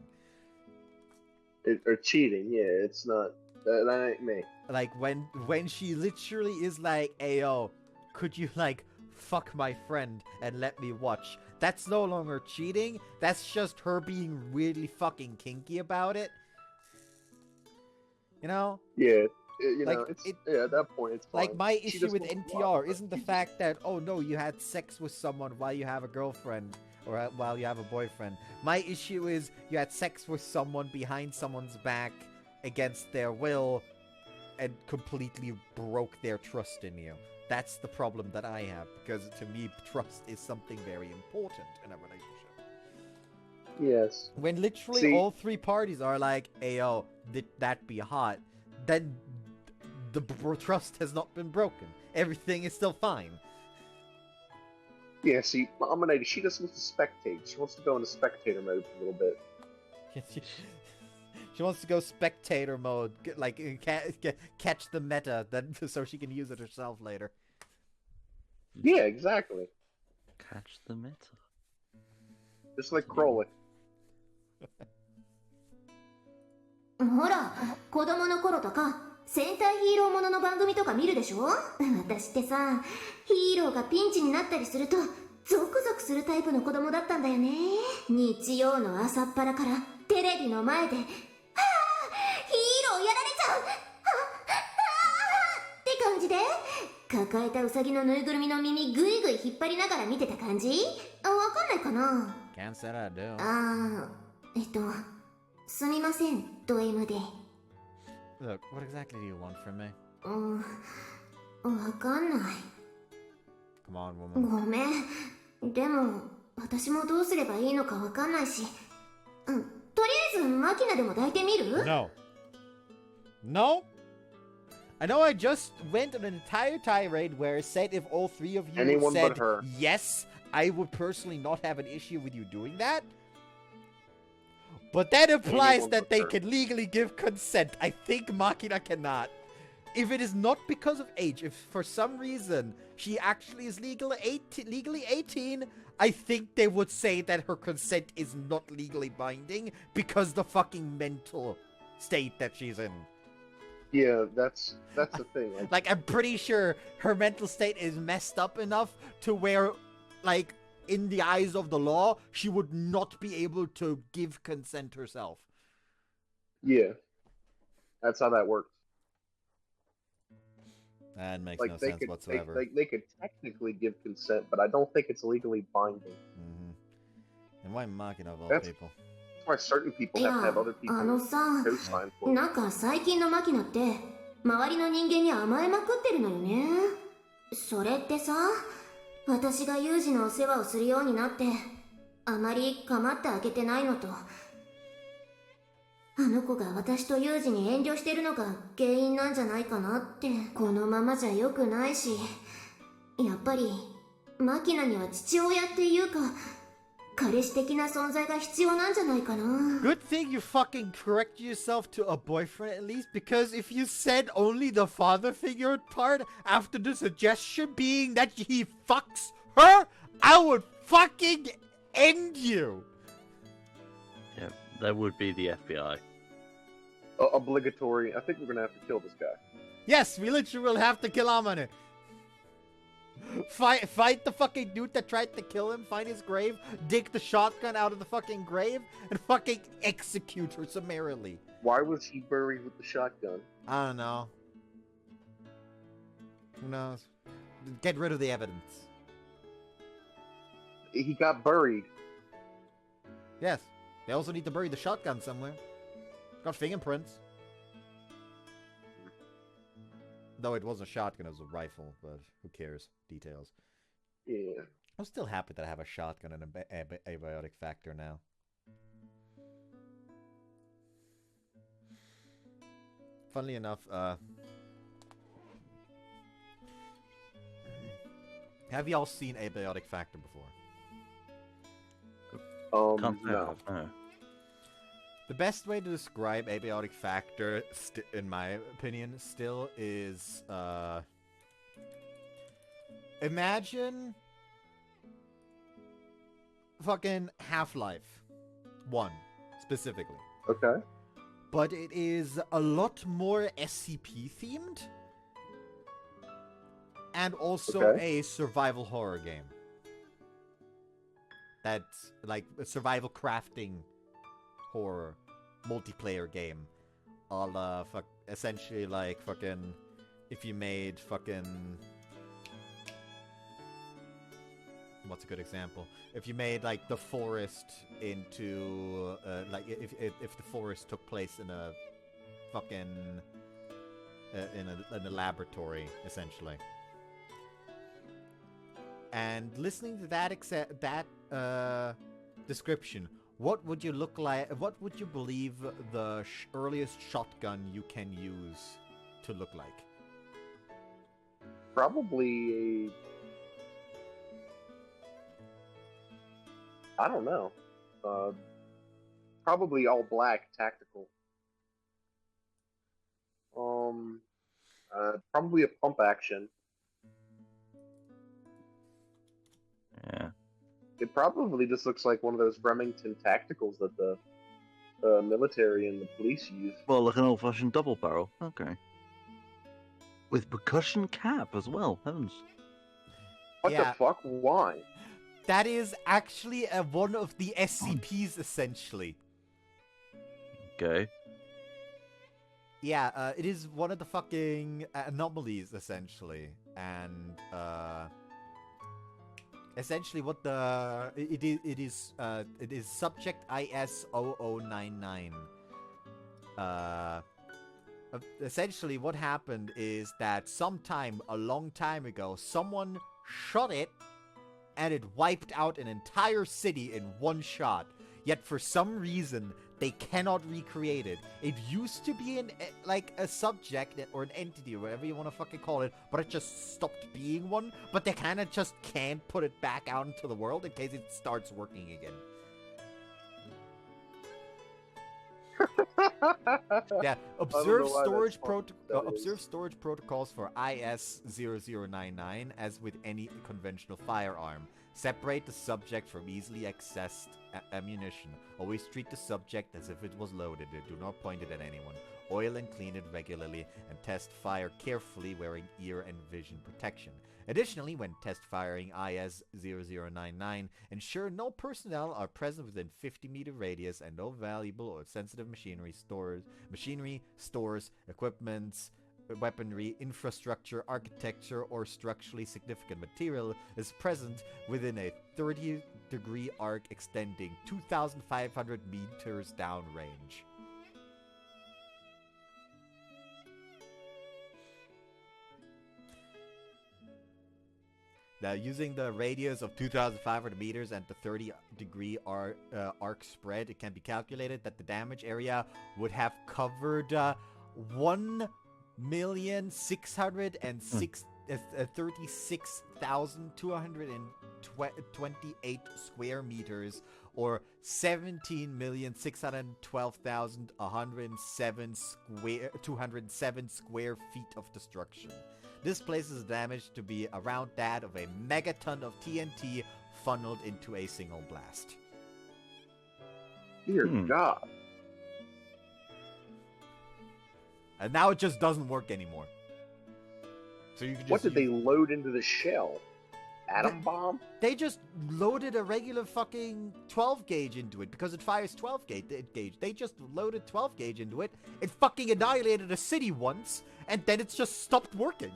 Or cheating, yeah, it's not. That ain't me. Like, when she literally is like, "Ayo, could you, like, fuck my friend and let me watch?" That's no longer cheating. That's just her being really fucking kinky about it. You know? Yeah, Like, at that point, it's fine. Like, my She issue just with wants to NTR watch, isn't the fact that, oh no, you had sex with someone while you have a girlfriend, or while you have a boyfriend. My issue is you had sex with someone behind someone's back against their will and completely broke their trust in you. That's the problem that I have, because to me, trust is something very important in a relationship. Yes. When literally See? all three parties are like, "Ayo, did that be hot?" then the trust has not been broken. Everything is still fine. Yeah, see, Amane, she just wants to spectate. She wants to go into spectator mode for a little bit. She wants to go spectator mode, catch the meta, so she can use it herself later. Yeah, exactly. Catch the meta. Just like Crowley. ほら、子供の頃とか戦隊ヒーローものの番組とか見るでしょ。私ってさ、ヒーローがピンチになったりするとゾクゾクするタイプの子供だったんだよね。日曜の朝っぱらからテレビの前で、はぁ、ヒーローやられちゃう、はぁ、って感じで抱えたウサギのぬいぐるみの耳ぐいぐい引っ張りながら見てた感じ。わかんないかな。 Can't say I do. すみません、ド M で。 Look, what exactly do you want from me? わかんない。 Come on, woman. ごめん。でも、私もどうすればいいのかわかんないし。とりあえず、マキナでも抱いてみる？ No. No? I know I just went on an entire tirade where I said if all three of you Anyone said but her. yes, I would personally not have an issue with you doing that. But that implies Anyone that but they her. can legally give consent. I think Makina cannot. If it is not because of age, if for some reason she actually is legally 18, I think they would say that her consent is not legally binding because the fucking mental state that she's in. Yeah, that's the thing. Like, I'm pretty sure her mental state is messed up enough to where, like, in the eyes of the law, she would not be able to give consent herself. Yeah, that's how that works. That makes Like no they sense could, whatsoever. they could technically give consent, but I don't think it's legally binding. Mm-hmm. And why mocking of all That's- people? That's why certain people い have や、 to have other people さ、 co-sign for it. なんか最近のマキナって周りの人間に甘えまくってるのよね。それってさ、私がユージのお世話をするようになってあまり構ってあげてないのと、あの子が私とユージに遠慮してるのが原因なんじゃないかなって。このままじゃ良くないし、やっぱりマキナには父親っていうか彼氏的な存在が必要なんじゃないかな。 Good thing you fucking correct yourself to a boyfriend at least, because if you said only the father figure part after the suggestion being that he fucks her, I would fucking end you. Yeah, there would be the FBI. Obligatory. I think we're gonna have to kill this guy. Yes, we literally will have to kill Amane. Fight the fucking dude that tried to kill him, find his grave, dig the shotgun out of the fucking grave, and fucking execute her summarily. Why was he buried with the shotgun? I don't know. Who knows? Get rid of the evidence. He got buried. Yes. They also need to bury the shotgun somewhere. Got fingerprints. Though it wasn't a shotgun, it was a rifle, but who cares? Details. Yeah. I'm still happy that I have a shotgun and an abiotic factor now. Funnily enough, have y'all seen abiotic factor before? Can't say I No. have, no. The best way to describe abiotic factor, in my opinion, still is, imagine fucking Half-Life 1, specifically. Okay. But it is a lot more SCP themed. And also a survival horror game. That's like a survival crafting horror multiplayer game. Essentially like fucking, if you made fucking, what's a good example? If you made like the forest into like if the forest took place in a fucking in a laboratory, essentially. And listening to that description, what would you look like? What would you believe the earliest shotgun you can use to look like? Probably I don't know. Probably all black tactical. Probably a pump action. Yeah. It probably just looks like one of those Remington tacticals that the military and the police use. Well, like an old-fashioned double barrel. Okay. With percussion cap as well. Heavens. What the fuck? Why? That is actually one of the SCPs, essentially. Okay. Yeah, it is one of the fucking anomalies, essentially. And, essentially what it is subject IS0099. Essentially what happened is that a long time ago, someone shot it and it wiped out an entire city in one shot. Yet for some reason, they cannot recreate it. It used to be a subject or an entity or whatever you want to fucking call it, but it just stopped being one. But they kind of just can't put it back out into the world in case it starts working again. Yeah, observe storage protocols for IS0099 as with any conventional firearm. Separate the subject from easily accessed ammunition. Always treat the subject as if it was loaded. Do not point it at anyone. Oil and clean it regularly, and test fire carefully wearing ear and vision protection. Additionally, when test firing IS0099, ensure no personnel are present within 50-meter radius and no valuable or sensitive machinery, stores, equipments, weaponry, infrastructure, architecture, or structurally significant material is present within a 30-degree arc extending 2,500 meters downrange. Now, using the radius of 2,500 meters and the 30-degree arc spread, it can be calculated that the damage area would have covered 1,636,228 square meters, or 17,612,107 square feet of destruction. This places damage to be around that of a megaton of TNT funneled into a single blast. Dear God. And now it just doesn't work anymore. So you can just what did they load into the shell? Atom bomb? They just loaded a regular fucking 12 gauge into it because it fires 12 gauge. They just loaded 12 gauge into it. It fucking annihilated a city once, and then it's just stopped working.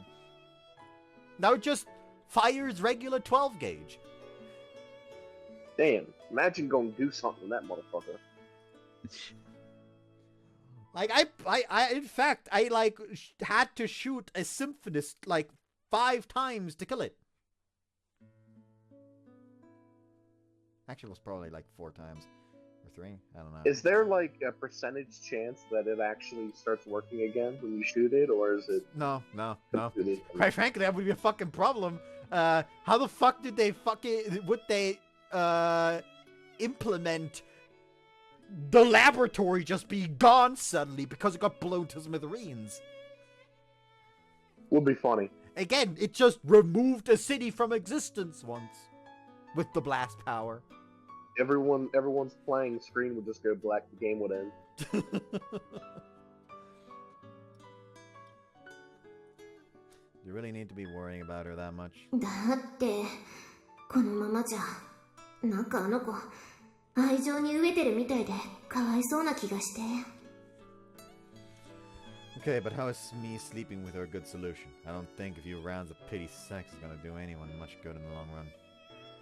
Now it just fires regular 12 gauge. Damn, imagine going to do something with that motherfucker. Like, in fact, had to shoot a symphonist, 5 times to kill it. Actually, it was probably, 4 times. Or 3, I don't know. Is there, a percentage chance that it actually starts working again when you shoot it, or is it... No. Quite frankly, that would be a fucking problem. How the fuck would they implement the laboratory just be gone suddenly because it got blown to smithereens? Would be funny. Again, it just removed a city from existence once with the blast power. Everyone's playing, screen would just go black, the game would end. You really need to be worrying about her that much? だってこのままじゃなんかあの子愛情に飢えてるみたいでかわいそうな気がして。 Okay, but how is me sleeping with her a good solution? I don't think a few rounds of pity sex is gonna do anyone much good in the long run.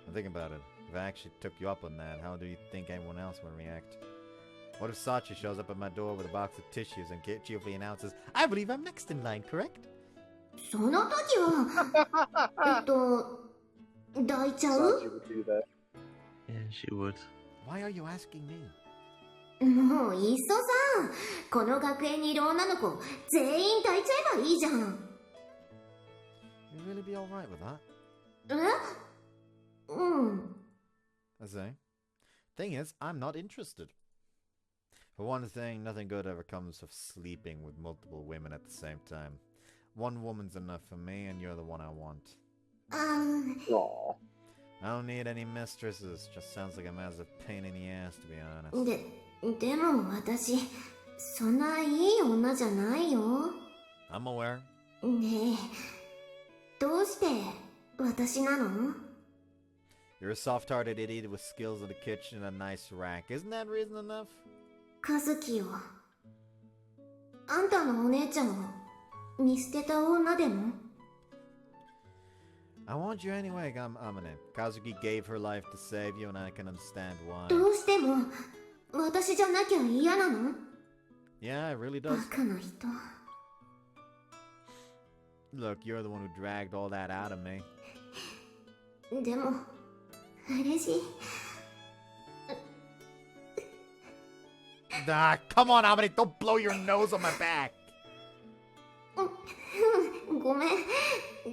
Now think about it. If I actually took you up on that, how do you think everyone else would react? What if Sachi shows up at my door with a box of tissues and cheerfully announces, I believe I'm next in line, correct? その時は抱いちゃ Sachi う would do that. Yeah, she would. Why are you asking me? もういっそさこの学園にいる女の子全員抱いちゃえばいいじゃん。 You'd really be alright with that? えうん。 I say. Thing is, I'm not interested. For one thing, nothing good ever comes of sleeping with multiple women at the same time. One woman's enough for me, and you're the one I want. Aww. I don't need any mistresses. Just sounds like a massive pain in the ass, to be honest. でも私そんないい女じゃないよ。 I'm aware. ねえどうして私なの？ You're a soft-hearted idiot with skills in the kitchen and a nice rack. Isn't that reason enough? 和樹よあんたのお姉ちゃんを見捨てた女でも？ I want you anyway, Amane. Kazuki gave her life to save you, and I can understand why. どうしても私じゃなきゃ嫌なの？ Yeah, it really バ does. カな人。 Look, you're the one who dragged all that out of me. でも嬉しい。 Ah, come on, Amane, don't blow your nose on my back. ごめん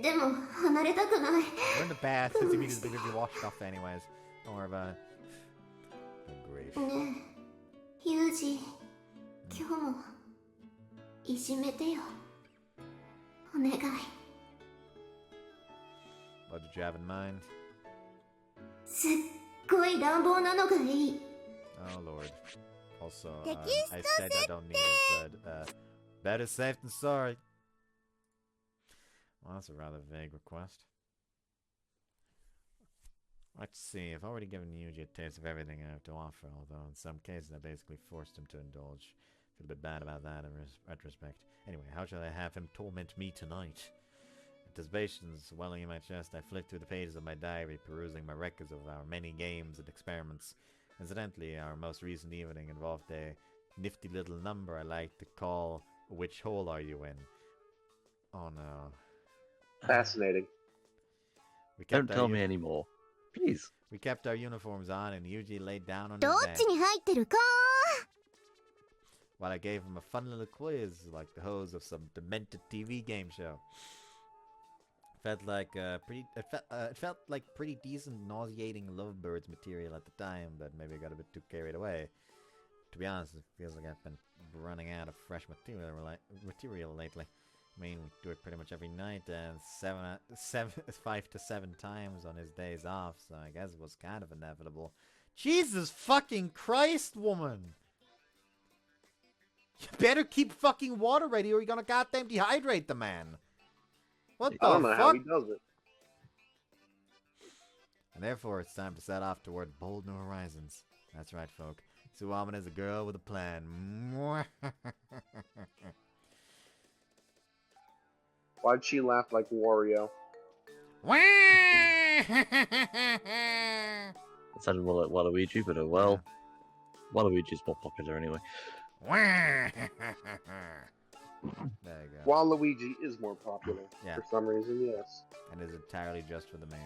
でも離れたくない。 We're in the bath. It's immediately gonna be washed off anyways. Don't worry about it. Good grief. ねえユージ今日もいじめてよお願い。 What did you have in mind? すっごい乱暴なのがいい。 Oh, Lord. Also, I said I don't need it, but better safe than sorry. Well, that's a rather vague request. Let's see, I've already given Yuji a taste of everything I have to offer, although in some cases I basically forced him to indulge. Feel a bit bad about that in retrospect. Anyway, how shall I have him torment me tonight? Anticipations welling in my chest, I flipped through the pages of my diary, perusing my records of our many games and experiments. Incidentally, our most recent evening involved a nifty little number I like to call Which Hole Are You In? Oh no. Fascinating. Don't tell me anymore. Please. We kept our uniforms on and Yuji laid down on ど his っ bed ちに入ってるか while I gave him a fun little quiz like the host of some demented TV game show. It felt like pretty decent, nauseating Lovebirds material at the time, but maybe I got a bit too carried away. To be honest, it feels like I've been running out of fresh material lately. I mean, we do it pretty much every night, and 5 to 7 times on his days off, so I guess it was kind of inevitable. Jesus fucking Christ, woman! You better keep fucking water ready, or you're gonna goddamn dehydrate the man! What the I don't know fuck? how he does it. And therefore, it's time to set off toward bold new horizons. That's right, folk. Suaman is a girl with a plan. Why'd she laugh like Wario? It sounded more like Waluigi, but oh well. Waluigi's more popular anyway. There you go. Waluigi is more popular. Yeah. For some reason, yes. And is entirely just for the meme.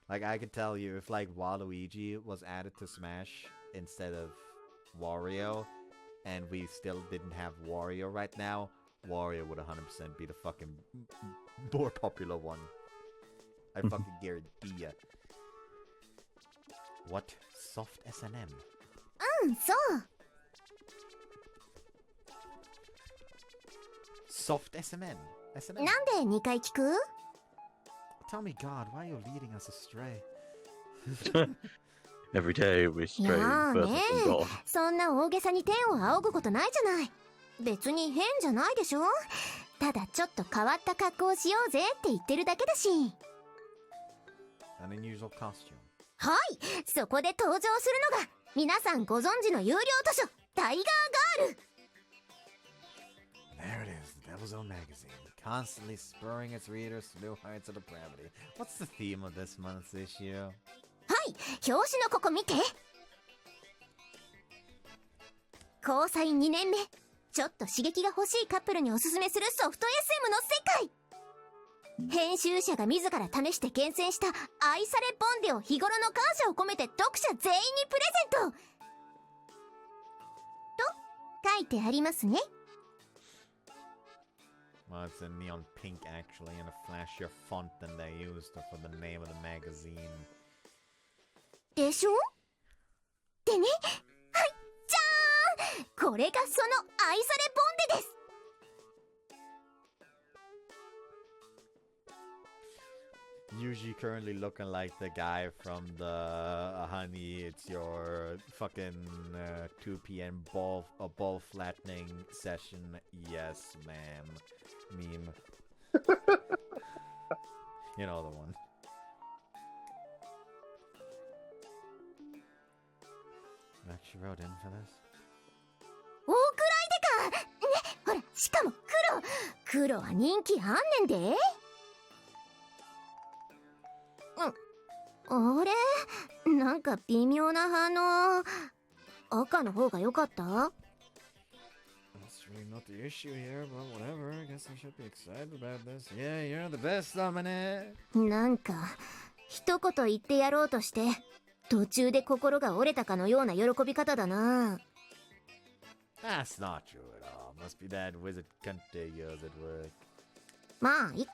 Like, I could tell you, if, like, Waluigi was added to Smash instead of Wario, and we still didn't have Wario right now, Wario would 100% be the fucking more popular one. I fucking guarantee ya. What? Soft S&M? うんそう Soft S&M? S&M? なんで2回聞く Tell me, God, why are you leading us astray? Every day we い stray やー further ね from God. そんな大げさに天を仰ぐことないじゃない。別に変じゃないでしょ。ただちょっと変わった格好をしようぜって言ってるだけだし。 An unusual costume. はい、そこで登場するのが皆さんご存知の有料図書タイガーガール。 There it is, the Devil's Own magazine, constantly spurring its readers to new heights of depravity. What's the theme of this month's issue? はい、表紙のここ見て。交際2年目、ちょっと刺激が欲しいカップルにおすすめするソフト SM の世界。編集者が自ら試して厳選した愛されボンデを日頃の感謝を込めて読者全員にプレゼントと書いてありますね。 Well, it's in neon pink actually, and a flashier font than they used for the name of the magazine. でしょ。でね、はい、じゃーん、これがその愛されボンデです。 Usually currently looking like the guy from the honey, it's your fucking 2 p.m. ball flattening session. Yes, ma'am. Meme. You know the one. Actually wrote in for this? 大くらいでかね、ほら、しかも黒は人気あんねんで。あれ、なんか微妙な反応。赤の方が良かった？ That's really not the issue here, but whatever. I guess I should be excited about this. Yeah, you're the best, Amane. なんか一言言ってやろうとして途中で心が折れたかのような喜び方だな。 That's not true at all. Must be that wizard cunt of yours at work. まあいいか。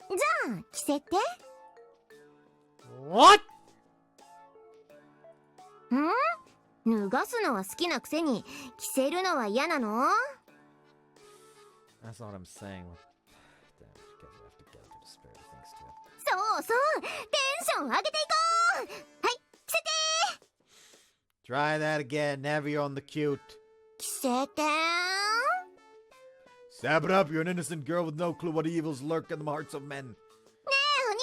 じゃあ着せて。 What? 脱がすのは好きなくせに着せるのは嫌なの？ That's not what I'm saying. Damn, guess we have to get into the spirit of things too. そうそう、テンション上げていこう。はい、着せて。 Try that again. Never you're on the cute. 着せて。 Stab it up. You're an innocent girl with no clue what evils lurk in the hearts of men. ねえお兄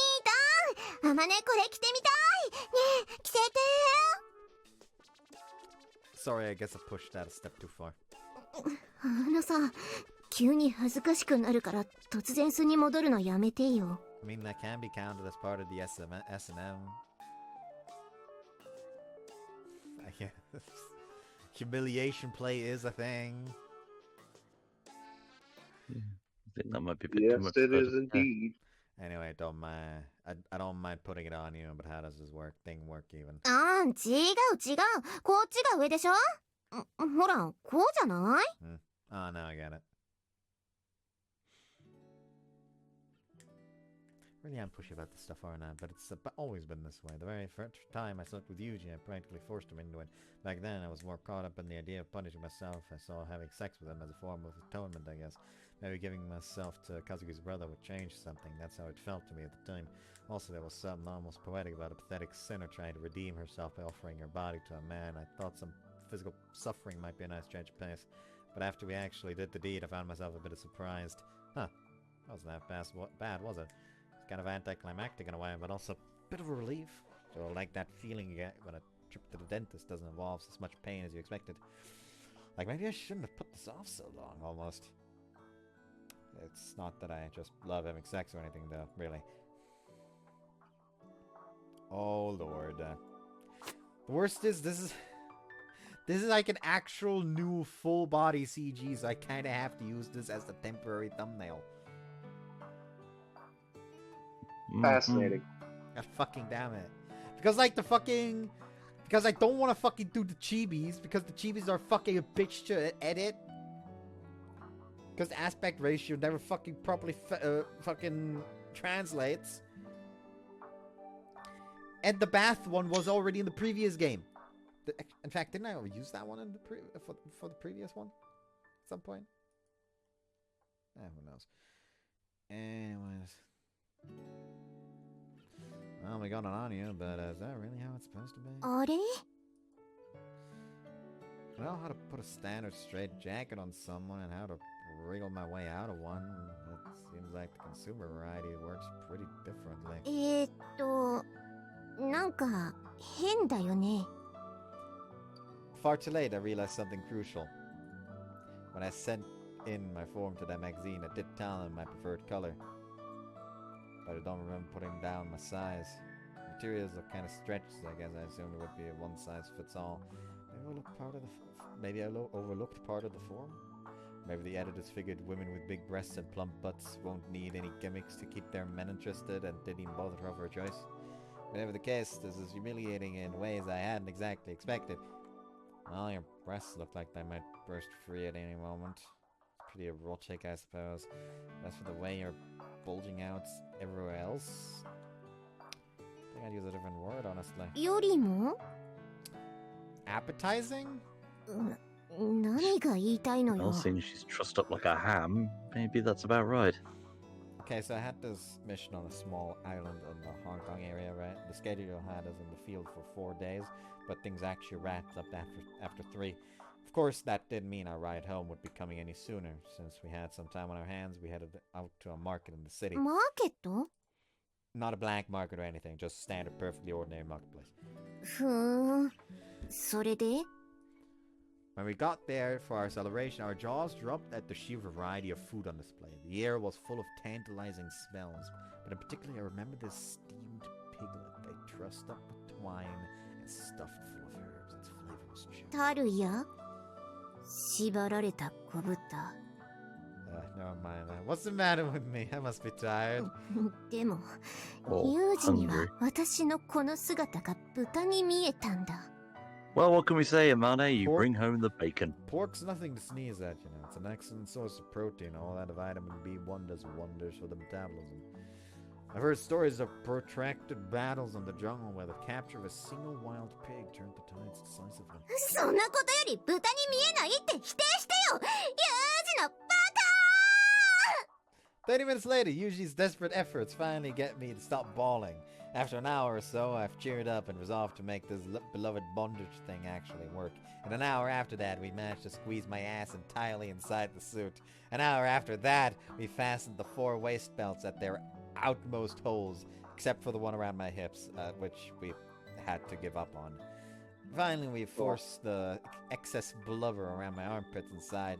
たん、あまねこれ着てみたい。ねえ着せて。 Sorry, I guess I pushed that a step too far. あのさ、急に恥ずかしくなるから突然素に戻るのやめてよ。 I mean, that can be counted as part of the S&M. I guess. Humiliation play is a thing. I think that might be a bit too Yes, much. it for is the- indeed. Anyway, don't mind. I don't mind putting it on you, but how does this thing work even? あん、違う。こっちが上でしょ。ほら、こうじゃない？ Oh, now I get it. Really am pushy about this stuff, aren't I? But it's always been this way. The very first time I slept with Yuji, I practically forced him into it. Back then, I was more caught up in the idea of punishing myself. I saw having sex with him as a form of atonement, I guess. Maybe giving myself to Kazuki's brother would change something. That's how it felt to me at the time. Also, there was something almost poetic about a pathetic sinner trying to redeem herself by offering her body to a man. I thought some physical suffering might be a nice change of pace. But after we actually did the deed, I found myself a bit surprised. Huh. Wasn't that bad, was it? It's kind of anticlimactic in a way, but also a bit of a relief. So like that feeling you get when a trip to the dentist doesn't involve as much pain as you expected. Like, maybe I shouldn't have put this off so long, almost. It's not that I just love having sex or anything, though, really. Oh, Lord. The worst is, this is like an actual new full-body CG, so I kind of have to use this as the temporary thumbnail. Fascinating. God fucking damn it. Because, like, because I don't want to fucking do the chibis, because the chibis are fucking a bitch to edit. Because the aspect ratio never fucking properly fucking translates. And the bath one was already in the previous game. In fact, didn't I use that one in the for the previous one? At some point? Who knows? Anyways. Well, we got it on you, but is that really how it's supposed to be? あれ I know how to put a standard straight jacket on someone and how to wriggle my way out of one. It seems like the consumer variety works pretty differently. なんか変だよね。 Far too late, I realized something crucial. When I sent in my form to that magazine, I did tell them my preferred color. But I don't remember putting down my size. Materials look kind of stretched, so I guess I assumed it would be a one-size-fits-all. Maybe I overlooked part of the form? Maybe the editors figured women with big breasts and plump butts won't need any gimmicks to keep their men interested and didn't even bother to offer a choice. Whatever the case, this is humiliating in ways I hadn't exactly expected. Well, your breasts look like they might burst free at any moment. Pretty erotic, I suppose. As for the way you're bulging out everywhere else, I think I'd use a different word, honestly. よりも Appetizing? 何が言いたいの Well, よ。 seeing she's trussed up like a ham, maybe that's about right. Okay, so I had this mission on a small island in the Hong Kong area, right? The schedule had us in the field for 4 days, but things actually wrapped up after 3. Of course, that didn't mean our ride home would be coming any sooner. Since we had some time on our hands, we headed out to a market in the city. マーケット Not a black market or anything, just standard, perfectly ordinary marketplace. ふーん。それで When we got there for our celebration, our jaws dropped at the sheer variety of food on display. The air was full of tantalizing smells, but in particular I remember this steamed piglet they trussed up with twine and stuffed full of herbs. Its flavor was chilling. タルヤ縛られた小豚。 Never mind that. What's the matter with me? I must be tired. でも、 Oh, ユージには hungry. 私のこの姿が豚に見えたんだ。 Well, what can we say, Amane? You Pork? bring home the bacon. Pork's nothing to sneeze at, you know. It's an excellent source of protein. All that vitamin B1 does wonders for the metabolism. I've heard stories of protracted battles in the jungle where the capture of a single wild pig turned the tides decisively. そんなことより豚に見えないって否定してよユージのバカ 30 minutes later, Yuji's desperate efforts finally get me to stop bawling. After an hour or so, I've cheered up and resolved to make this beloved bondage thing actually work. And an hour after that, we managed to squeeze my ass entirely inside the suit. An hour after that, we fastened the 4 waist belts at their outmost holes, except for the one around my hips, which we had to give up on. Finally, we forced the excess blubber around my armpits inside,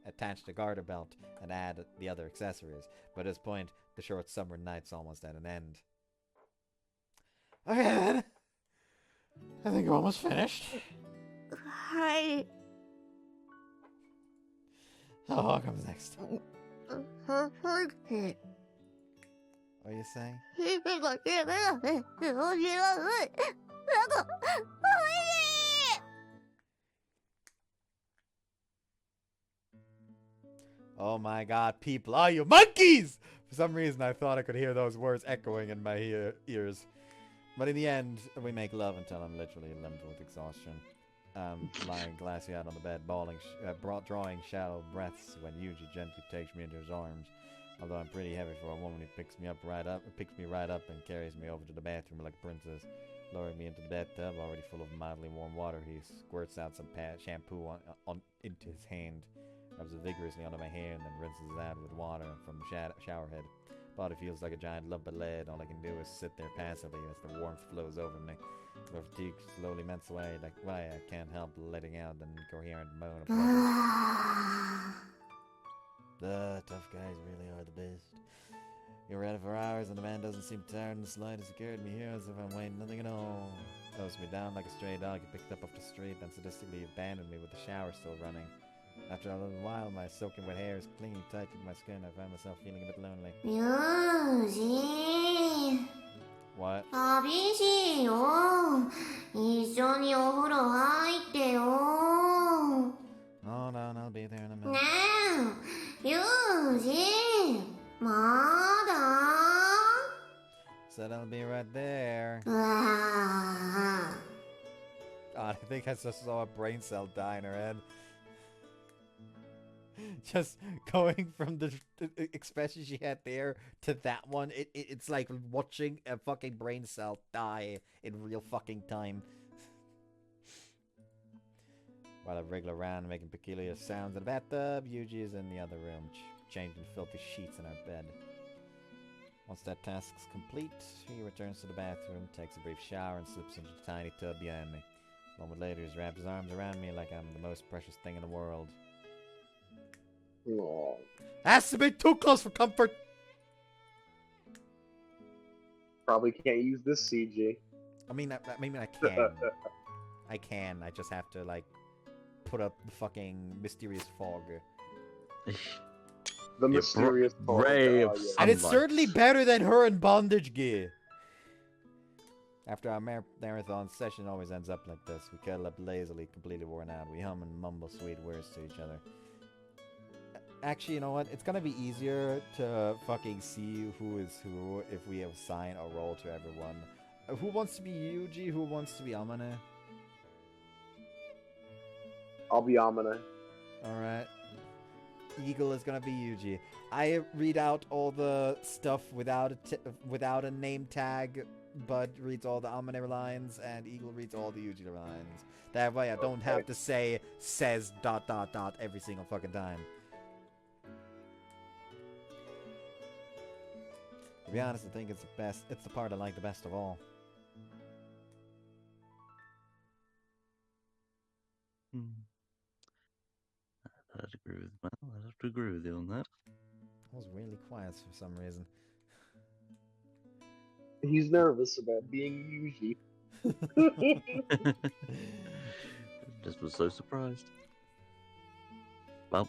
attached the garter belt, and add the other accessories. But at this point, the short summer night's almost at an end. Okay then. I think we're almost finished. はい Oh, what comes next? ははい What are you saying? 日々が夢がね面白いOh my god, people, are you monkeys? For some reason, I thought I could hear those words echoing in my ears. But in the end, we make love until I'm literally limp with exhaustion. Lying glassy-eyed on the bed, drawing shallow breaths when Yuji gently takes me into his arms. Although I'm pretty heavy for a woman, he picks me right up and carries me over to the bathroom like a princess. Lowering me into the bathtub, already full of mildly warm water, he squirts out some shampoo into his hand, rubs it vigorously under my hair, and then rinses it out with water from the shower head. Body feels like a giant lump of lead. All I can do is sit there passively as the warmth flows over me. My fatigue slowly melts away, like why I can't help letting out an incoherent moan of pleasure. The tough guys really are the best. You're at it for hours and the man doesn't seem tired in the slightest. He carried me here as if I'm weighing nothing at all. Throws me down like a stray dog he picked up off the street, then sadistically abandoned me with the shower still running. After a little while, my soaking wet hair is clinging tight to my skin. I find myself feeling a bit lonely. ユージ What? 寂しいよ一緒にお風呂入ってよ Hold on, I'll be there in a ね minute. えユージまだ Said I'll be right there. うわ God, I think I just saw a brain cell die in her head. Just going from the expression she had there to that one, it's like watching a fucking brain cell die in real fucking time. While I wriggle around making peculiar sounds in the bathtub, Yuji is in the other room, changing filthy sheets in our bed. Once that task's complete, he returns to the bathroom, takes a brief shower, and slips into the tiny tub behind me. A moment later, he's wrapped his arms around me like I'm the most precious thing in the world. Aww. Has to be too close for comfort! Probably can't use this CG. I mean, I can. I can. I just have to, like, put up the fucking mysterious fog. The mysterious ray of yeah. And it's sunlight. certainly better than her in bondage gear. After our marathon session always ends up like this. We cuddle up lazily, completely worn out. We hum and mumble sweet words to each other. Actually, you know what? It's gonna be easier to fucking see who is who if we assign a role to everyone. Who wants to be Yuji? Who wants to be Amane? I'll be Amane. Alright. Eagle is gonna be Yuji. I read out all the stuff without a name tag. Bud reads all the Amane lines, and Eagle reads all the Yuji lines. That way I don't have to say says ... every single fucking time. To be honest, I think it's the best. It's the part I like the best of all. I'd agree with I'd have to agree with you on that. I was really quiet for some reason. He's nervous about being Yuji. Just was so surprised. Well,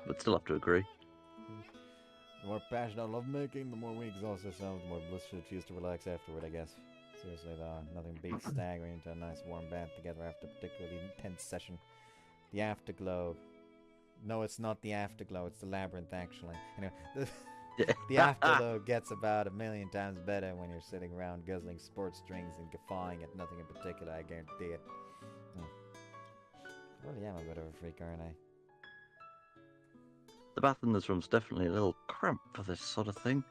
but still have to agree. The more passionate lovemaking, the more we exhaust ourselves, the more blissfully choose to relax afterward, I guess. Seriously though, nothing beats staggering into a nice warm bath together after a particularly intense session. The afterglow. No, it's not the afterglow, it's the labyrinth, actually. Anyway, the afterglow gets about 1,000,000 times better when you're sitting around guzzling sports drinks and guffawing at nothing in particular, I guarantee it. I really am a bit of a freak, aren't I? The bath in this room's definitely a little cramped for this sort of thing.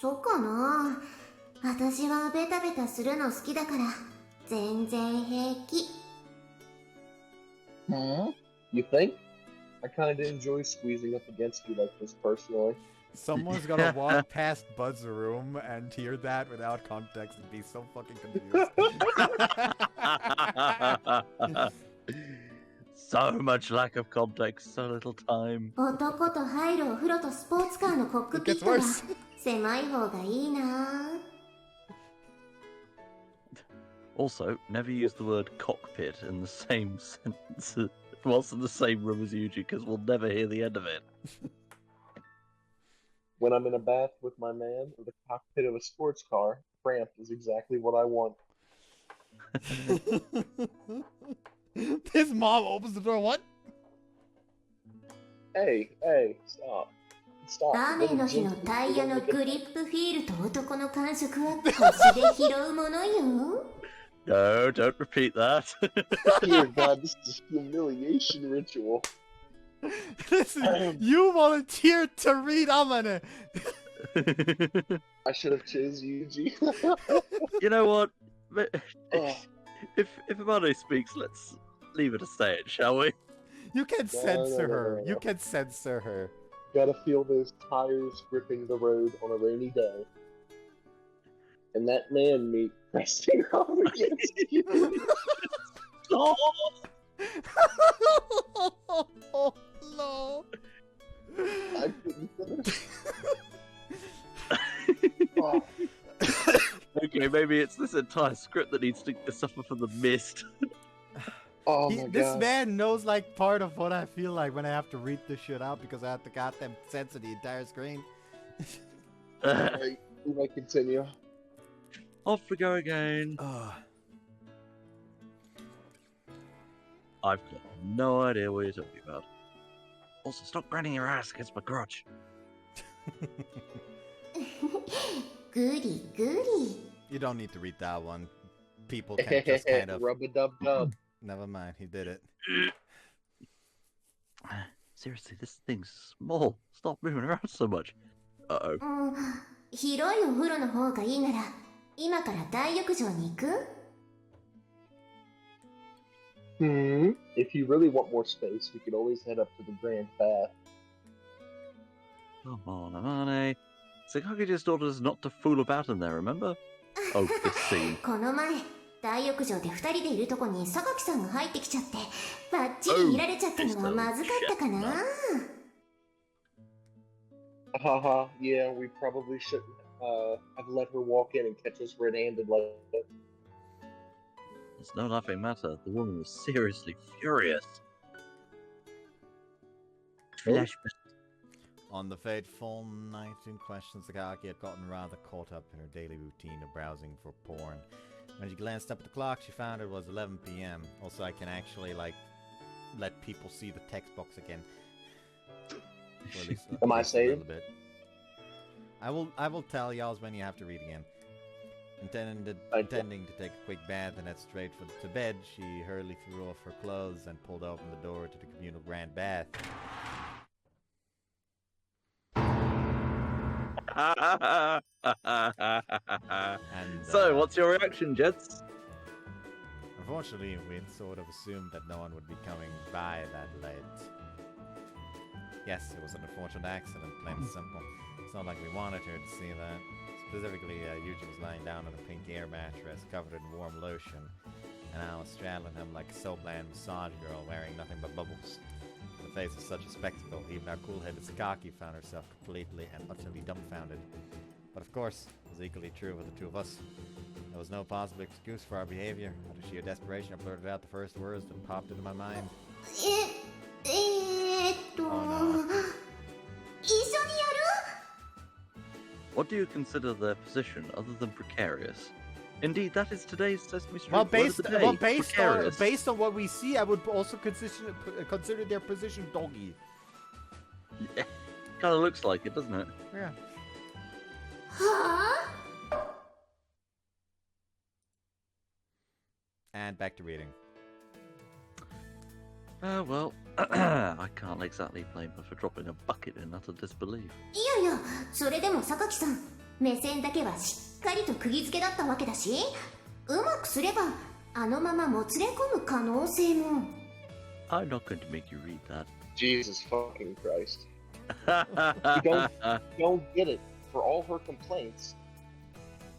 そうかな。私はベタベタするの好きだから全然平気。You think? I kinda enjoy squeezing up against you like this personally. Someone's gonna walk past Bud's room and hear that without context and be so fucking confused. So much lack of context, so little time. 男と入るお風呂とスポーツカーのコックピットは It gets worse. 狭い方がいいな。 Also, never use the word cockpit in the same sentence whilst in the same room as Yuji, because we'll never hear the end of it. When I'm in a bath with my man or the cockpit of a sports car, cramped is exactly what I want. His mom opens the door, what? Hey, stop. Stop. 雨の日のタイヤのグリップフィールと男の感触は腰で拾うものよ。 No, don't repeat that. Dear God, this is a humiliation ritual. Listen, you volunteered to read Amane. I should have chose Yuji. You know what? Oh. If Amane speaks, let's leave her to say it, shall we? You can censor her. No. You can censor her. Gotta feel those tires gripping the road on a rainy day. And that man meat pressing up against you. Oh! Oh no. I couldn't finish. Oh. Okay, maybe it's this entire script that needs to suffer from the mist. Oh my This God. man knows like part of what I feel like when I have to read this shit out because I have to goddamn censor the entire screen. Alright, we might continue. Off we go again. I've got no idea what you're talking about. Also, stop grinding your ass against my crotch. グリグリ。 You don't need to read that one. People can just kind of... Rub-a-dub-dub. Never mind, he did it. Seriously, this thing's small. Stop moving around so much. Uh-oh. 広いお風呂の方がいいなら、今から大浴場に行く？ If you really want more space, we could always head up to the Grand Bath. Come on, Amane. Sakaki just ordered us not to fool about in there, remember? Oh, this scene. この前、大浴場で2人でいるとこに榊さんが入ってきちゃって、バッチリ見られちゃったのはまずかったかな。Haha, yeah, we probably shouldn't have let her walk in and catch us red-handed like that. It's no laughing matter. The woman was seriously furious. Flashback. On the fateful night in question, Sakaki had gotten rather caught up in her daily routine of browsing for porn. When she glanced up at the clock, she found it was 11 p.m. Also, I can actually, like, let people see the text box again. Or at least, Am I a saying? little bit. I will tell y'all when you have to read again. Intending to take a quick bath and head straight to bed, she hurriedly threw off her clothes and pulled open the door to the communal grand bath. So, what's your reaction, Jets? Unfortunately, we'd sort of assumed that no one would be coming by that late. Yes, it was an unfortunate accident, plain and simple. It's not like we wanted her to see that. Specifically, Yuji was lying down on a pink air mattress covered in warm lotion, and I was straddling him like a so-bland massage girl wearing nothing but bubbles. The face of such a spectacle, even our cool-headed Sakaki found herself completely and utterly dumbfounded. But of course, it was equally true with the two of us. There was no possible excuse for our behavior. Out of sheer desperation, I blurted out the first words that popped into my mind. Oh, no. What do you consider their position other than precarious? Indeed, that is today's Sesame Street Well, word of the day. based on what we see, I would also consider their position doggy. Yeah, kind of looks like it, doesn't it? Yeah. And back to reading. Well, I can't exactly blame her for dropping a bucket in utter disbelief. いやいや、それでも榊さん、目線だけはしっかりと釘付けだったわけだし、うまくすればあのままもつれ込む可能性も。I'm not going to make you read that. Jesus fucking Christ. You don't get it. For all her complaints,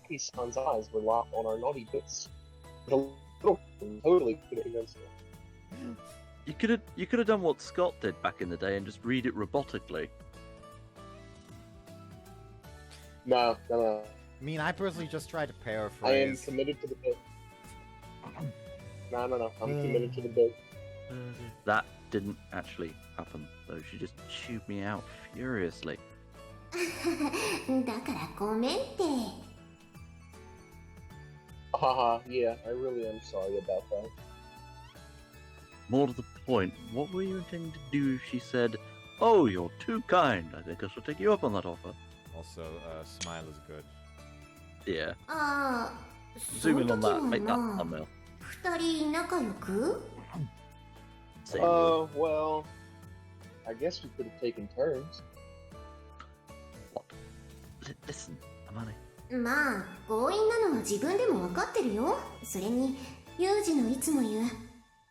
Aki-san's eyes were locked on our naughty bits. The little totally could have convinced her. You could have done what Scott did back in the day and just read it robotically. No. I mean, I personally just tried to paraphrase. I am committed to the bit. No. I'm committed to the bit. That didn't actually happen, though. She just chewed me out furiously. だからごめんって。Haha, yeah, I really am sorry about that. More to the point, what were you intending to do if she said, "Oh, you're too kind. I think I shall take you up on that offer"? Also, smile is good. Yeah. ああ、そ Zoom の in 時 on は that. Make that な、 thumbnail. 二人仲良く？ Same Well, I guess we could have taken turns. What? Listen, Amane. まあ、強引なのは自分でも分かってるよ。それに、ユージのいつも言う、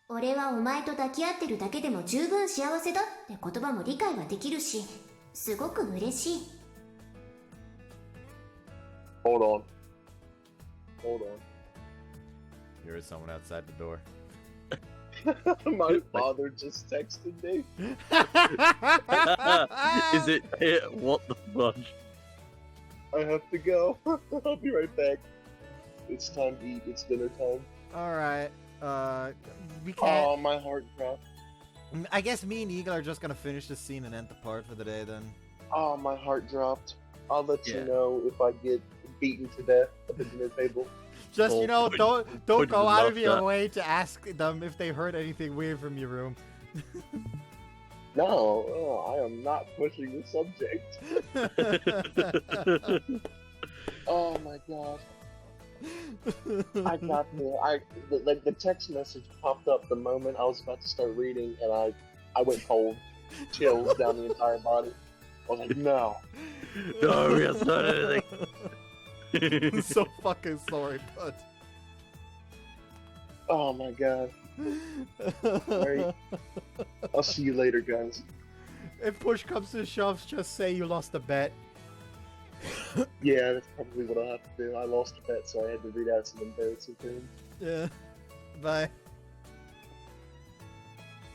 俺はお前と抱き合ってるだけでも十分幸せだって言葉も理解はできるし、すごく嬉しい。Hold on. Here is someone outside the door. My father just texted me. Is it here? What the fudge? I have to go. I'll be right back. It's time to eat. It's dinner time. Alright, we Oh, can't... my heart dropped. I guess me and Eagle are just gonna finish the scene and end the part for the day then. Oh, my heart dropped. I'll let Yeah. you know if I get beaten to death at the dinner table. Just, Oh, you know, put don't it go in out love of your that. way to ask them if they heard anything weird from your room. No, I am not pushing the subject. Oh my god. I got the text message popped up the moment I was about to start reading, and I went cold, chills down the entire body. I was like, no. No, we haven't done anything. I'm so fucking sorry, bud. Oh my god. Alright. I'll see you later, guys. If push comes to shove, just say you lost a bet. Yeah, that's probably what I'll have to do. I lost a bet, so I had to read out some embarrassing things. Yeah. Bye.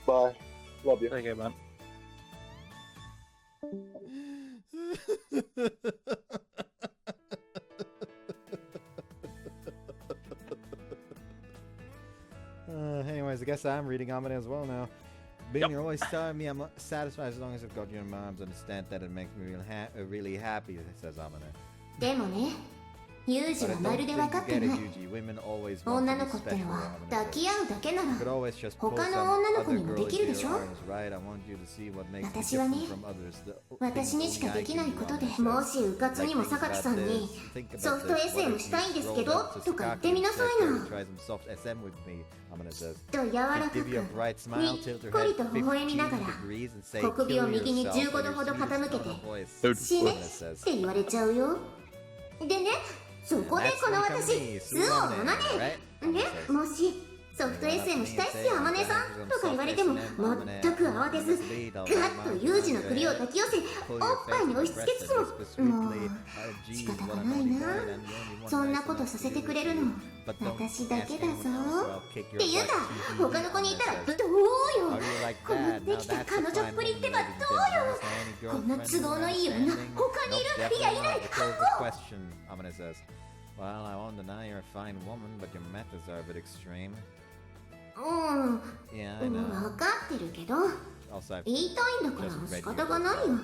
Bye. Love you. Take care, man. Anyways, I guess I'm reading Amane as well now. Being you're always telling me I'm satisfied as long as I've got your mom's understand that it makes me really happy, says Amane. でもね、ユージ But I はま don't るで think 分か you って get な it, い。 Yuji. Women always want 女 to の be 子って special, のは Amane 抱 says. き合うだけなら You could always just post 他 some の女の other 子にもで girl きるで into しょ your arms, right? I want you to see what makes me 私はね different from others. The 私 things にしか only で I き can ない do, ことで Amane も says. しうかつ Like にも things 榊 about さんに this, think about ソフト this. SM What したいんです if け you ど rolled up to とか言っ Sakaki てみな and さ said, い "Can な you try some soft SM with me?" Amane says. と柔ら She'd かく give you a bright に smile, っ tilt her こ head りと微笑みなが 15 ら degrees and say, 小首を "Kill 右に yourself," 15度 in ほ your ど sweetest 傾け tone て of voice. 死ね Amane says. って言われちゃうよ。でね、そこでこの私、素をあまね、ね、もしソフト SM したいっすよ、あまねさんとか言われても全く慌てず、ガッとユージの首を抱き寄せ、おっぱいに押し付けつつも、もう仕方がないな。そんなことさせてくれるの私だけだぞ。っていうか、他の子にいたらどうよ。このできた彼女っぷりってばどうよ。こんな都合のいい女、他にいるいやいない、反抗。 Amane says, "Well, I won't deny you're a fine woman, but your methods are a bit extreme." うん、 Yeah, I know. 分かってるけど Also, I've 言いたいんだから仕方がないよ。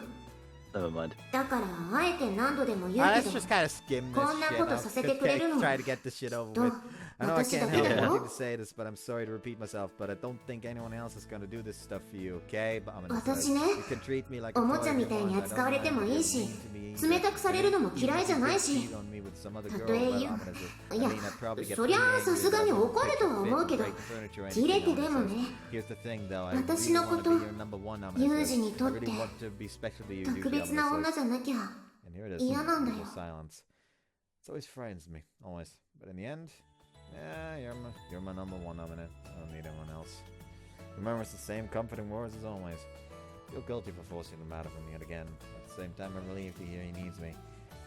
Never mind. だからあえて何度でも言う let's けど just kind of skim this こんな shit. こと I'll させてくれるの try to get this shit over と with. I know I 私 can't だ help けだ wanting よ to say this, but I'm sorry to repeat myself, but I don't think anyone else is gonna do this stuff for you, okay? But I'm gonna 私ね you can treat me like a おもち toy ゃ if み you たいに want. I 扱わ don't れても mind いい being し mean to me, 冷たくされるのも嫌いじゃないし cheat on me with some other た girl, とえ well, 言 I'm う gonna いや I mean, I'd probably get そりゃ pretty さ angry すがに if I 怒るとは didn't 思う fit けど break furniture or 切れ anything, てで I'm も gonna ね say. Here's the thing, though. I 私 really のこ want と to be your number one, I'm ユ gonna ージ say. にと I って really want to be special to you, 特 Yuji, 別 I'm な gonna 女 say. じゃなきゃ And here it is, 嫌なんだ the よ。 silence. It always frightens me, always. But in the end, yeah, you're my number one, Amane. I don't need anyone else. Remember, it's the same comforting words as always. Feel guilty for forcing the matter from me yet again. At the same time, I'm relieved to hear he needs me.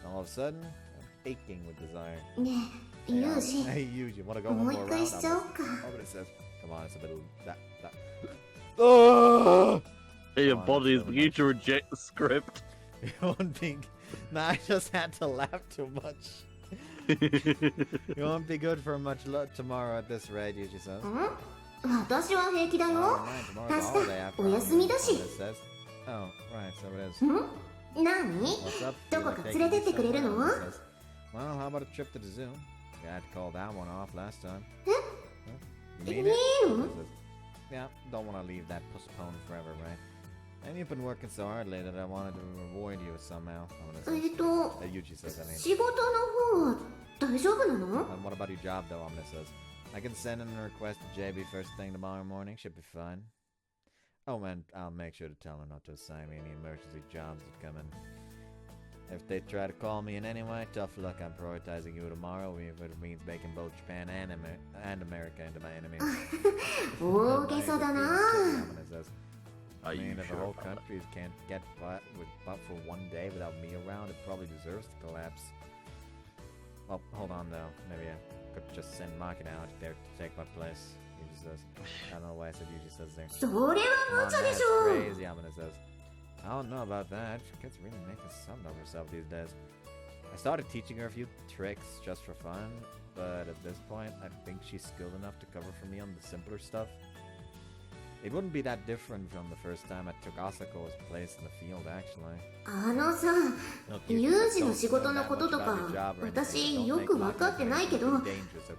And all of a sudden, I'm aching with desire. ねえユージ Hey, Yuji, wanna go one もう more 一回 round? しちゃおうか Oh, but it says, come on, it's a bit of that. Oh! Your Come on, body is so beginning much. to reject the script. You won't be. Nah, I just had to laugh too much. You won't be good for much tomorrow at this rate, Yuji says. 私は平気だ Oh, よ right, tomorrow's a 明日 holiday after お all, 休みだ that's し what it says. Oh, right, so it is. 何 What's up? ど You こ like か taking 連れて me ってくれる somewhere? の It says, well, how about a trip to the zoo? You had to call that one off last time. Huh? You mean it? いいの It says, yeah, don't want to leave that postponed forever, right? And you've been working so hard lately that I wanted to reward you somehow. Amane says. Yuji says, I mean. 仕事の方は大丈夫なの And what about your job, though? Amane says. I can send in a request to JB first thing tomorrow morning. Should be fine. Oh, and I'll make sure to tell her not to assign me any emergency jobs that come in. If they try to call me in anyway, tough luck. I'm prioritizing you tomorrow, even if it means making both Japan and America into my enemies. 大げさだな Amane says. I Are mean, you if the sure whole about that? country can't get by for one day without me around, it probably deserves to collapse. Well, hold on though. Maybe I could just send Market out there to take my place. Yuji says. I don't know why I said Yuji says there. それは Come 無 on, 茶で that's しょ crazy, Amane says. I don't know about that. Kid's really making something of herself these days. I started teaching her a few tricks just for fun, but at this point, I think she's skilled enough to cover for me on the simpler stuff. It wouldn't be that different from the first time I took Asako's place in the field, actually. あのさ Look, you ユ just ージの don't 仕 know 事の that こと much と about か your job or anything. 私 Don't よ make く分 life かってないけど dangerous,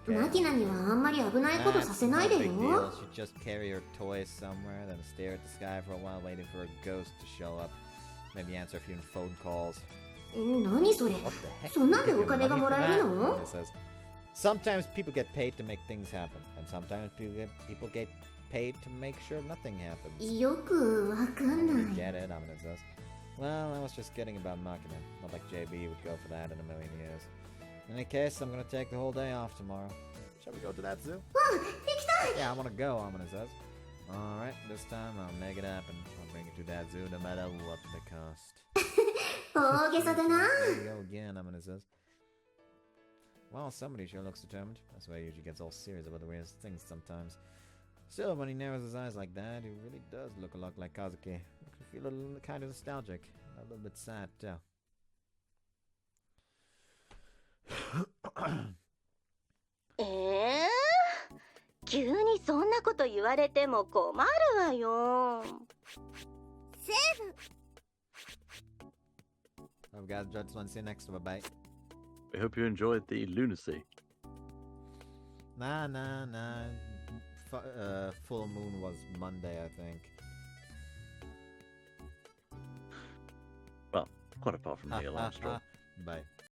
okay? ナキナにはあんまり危ないことさせないで That's よ no big deal. She'd just carry her toys somewhere, then stare at the sky for a while, waiting for a ghost to show up. Maybe answer a few phone calls. 何それ What the heck? そんなんで You お get 金が money も for らえる that? の It says, sometimes people get paid to make things happen, and And sometimes people get paid to make sure nothing happens. よくわかん I ない get it, Amane says. Well, I was just kidding about Makina. Not like JB would go for that in a million years. In any case, I'm gonna take the whole day off tomorrow. Shall we go to that zoo? Yeah, I wanna go, Amane says. Alright, this time I'll make it happen. I'll bring you to that zoo no matter what the cost. 大げさだな There you go again, Amane says. Well, somebody sure looks determined. That's why he usually gets all serious about the weirdest things sometimes. Still, when he narrows his eyes like that, he really does look a lot like Kazuki. Makes me feel a little kind of nostalgic. A little bit sad, too. 急にそんなこと言われても困るわよ。セーフ。 I've got just one see you next. Bye-bye. I hope you enjoyed the lunacy. Nah. Full moon was Monday, I think. Well, quite apart from Neil Armstrong. Bye.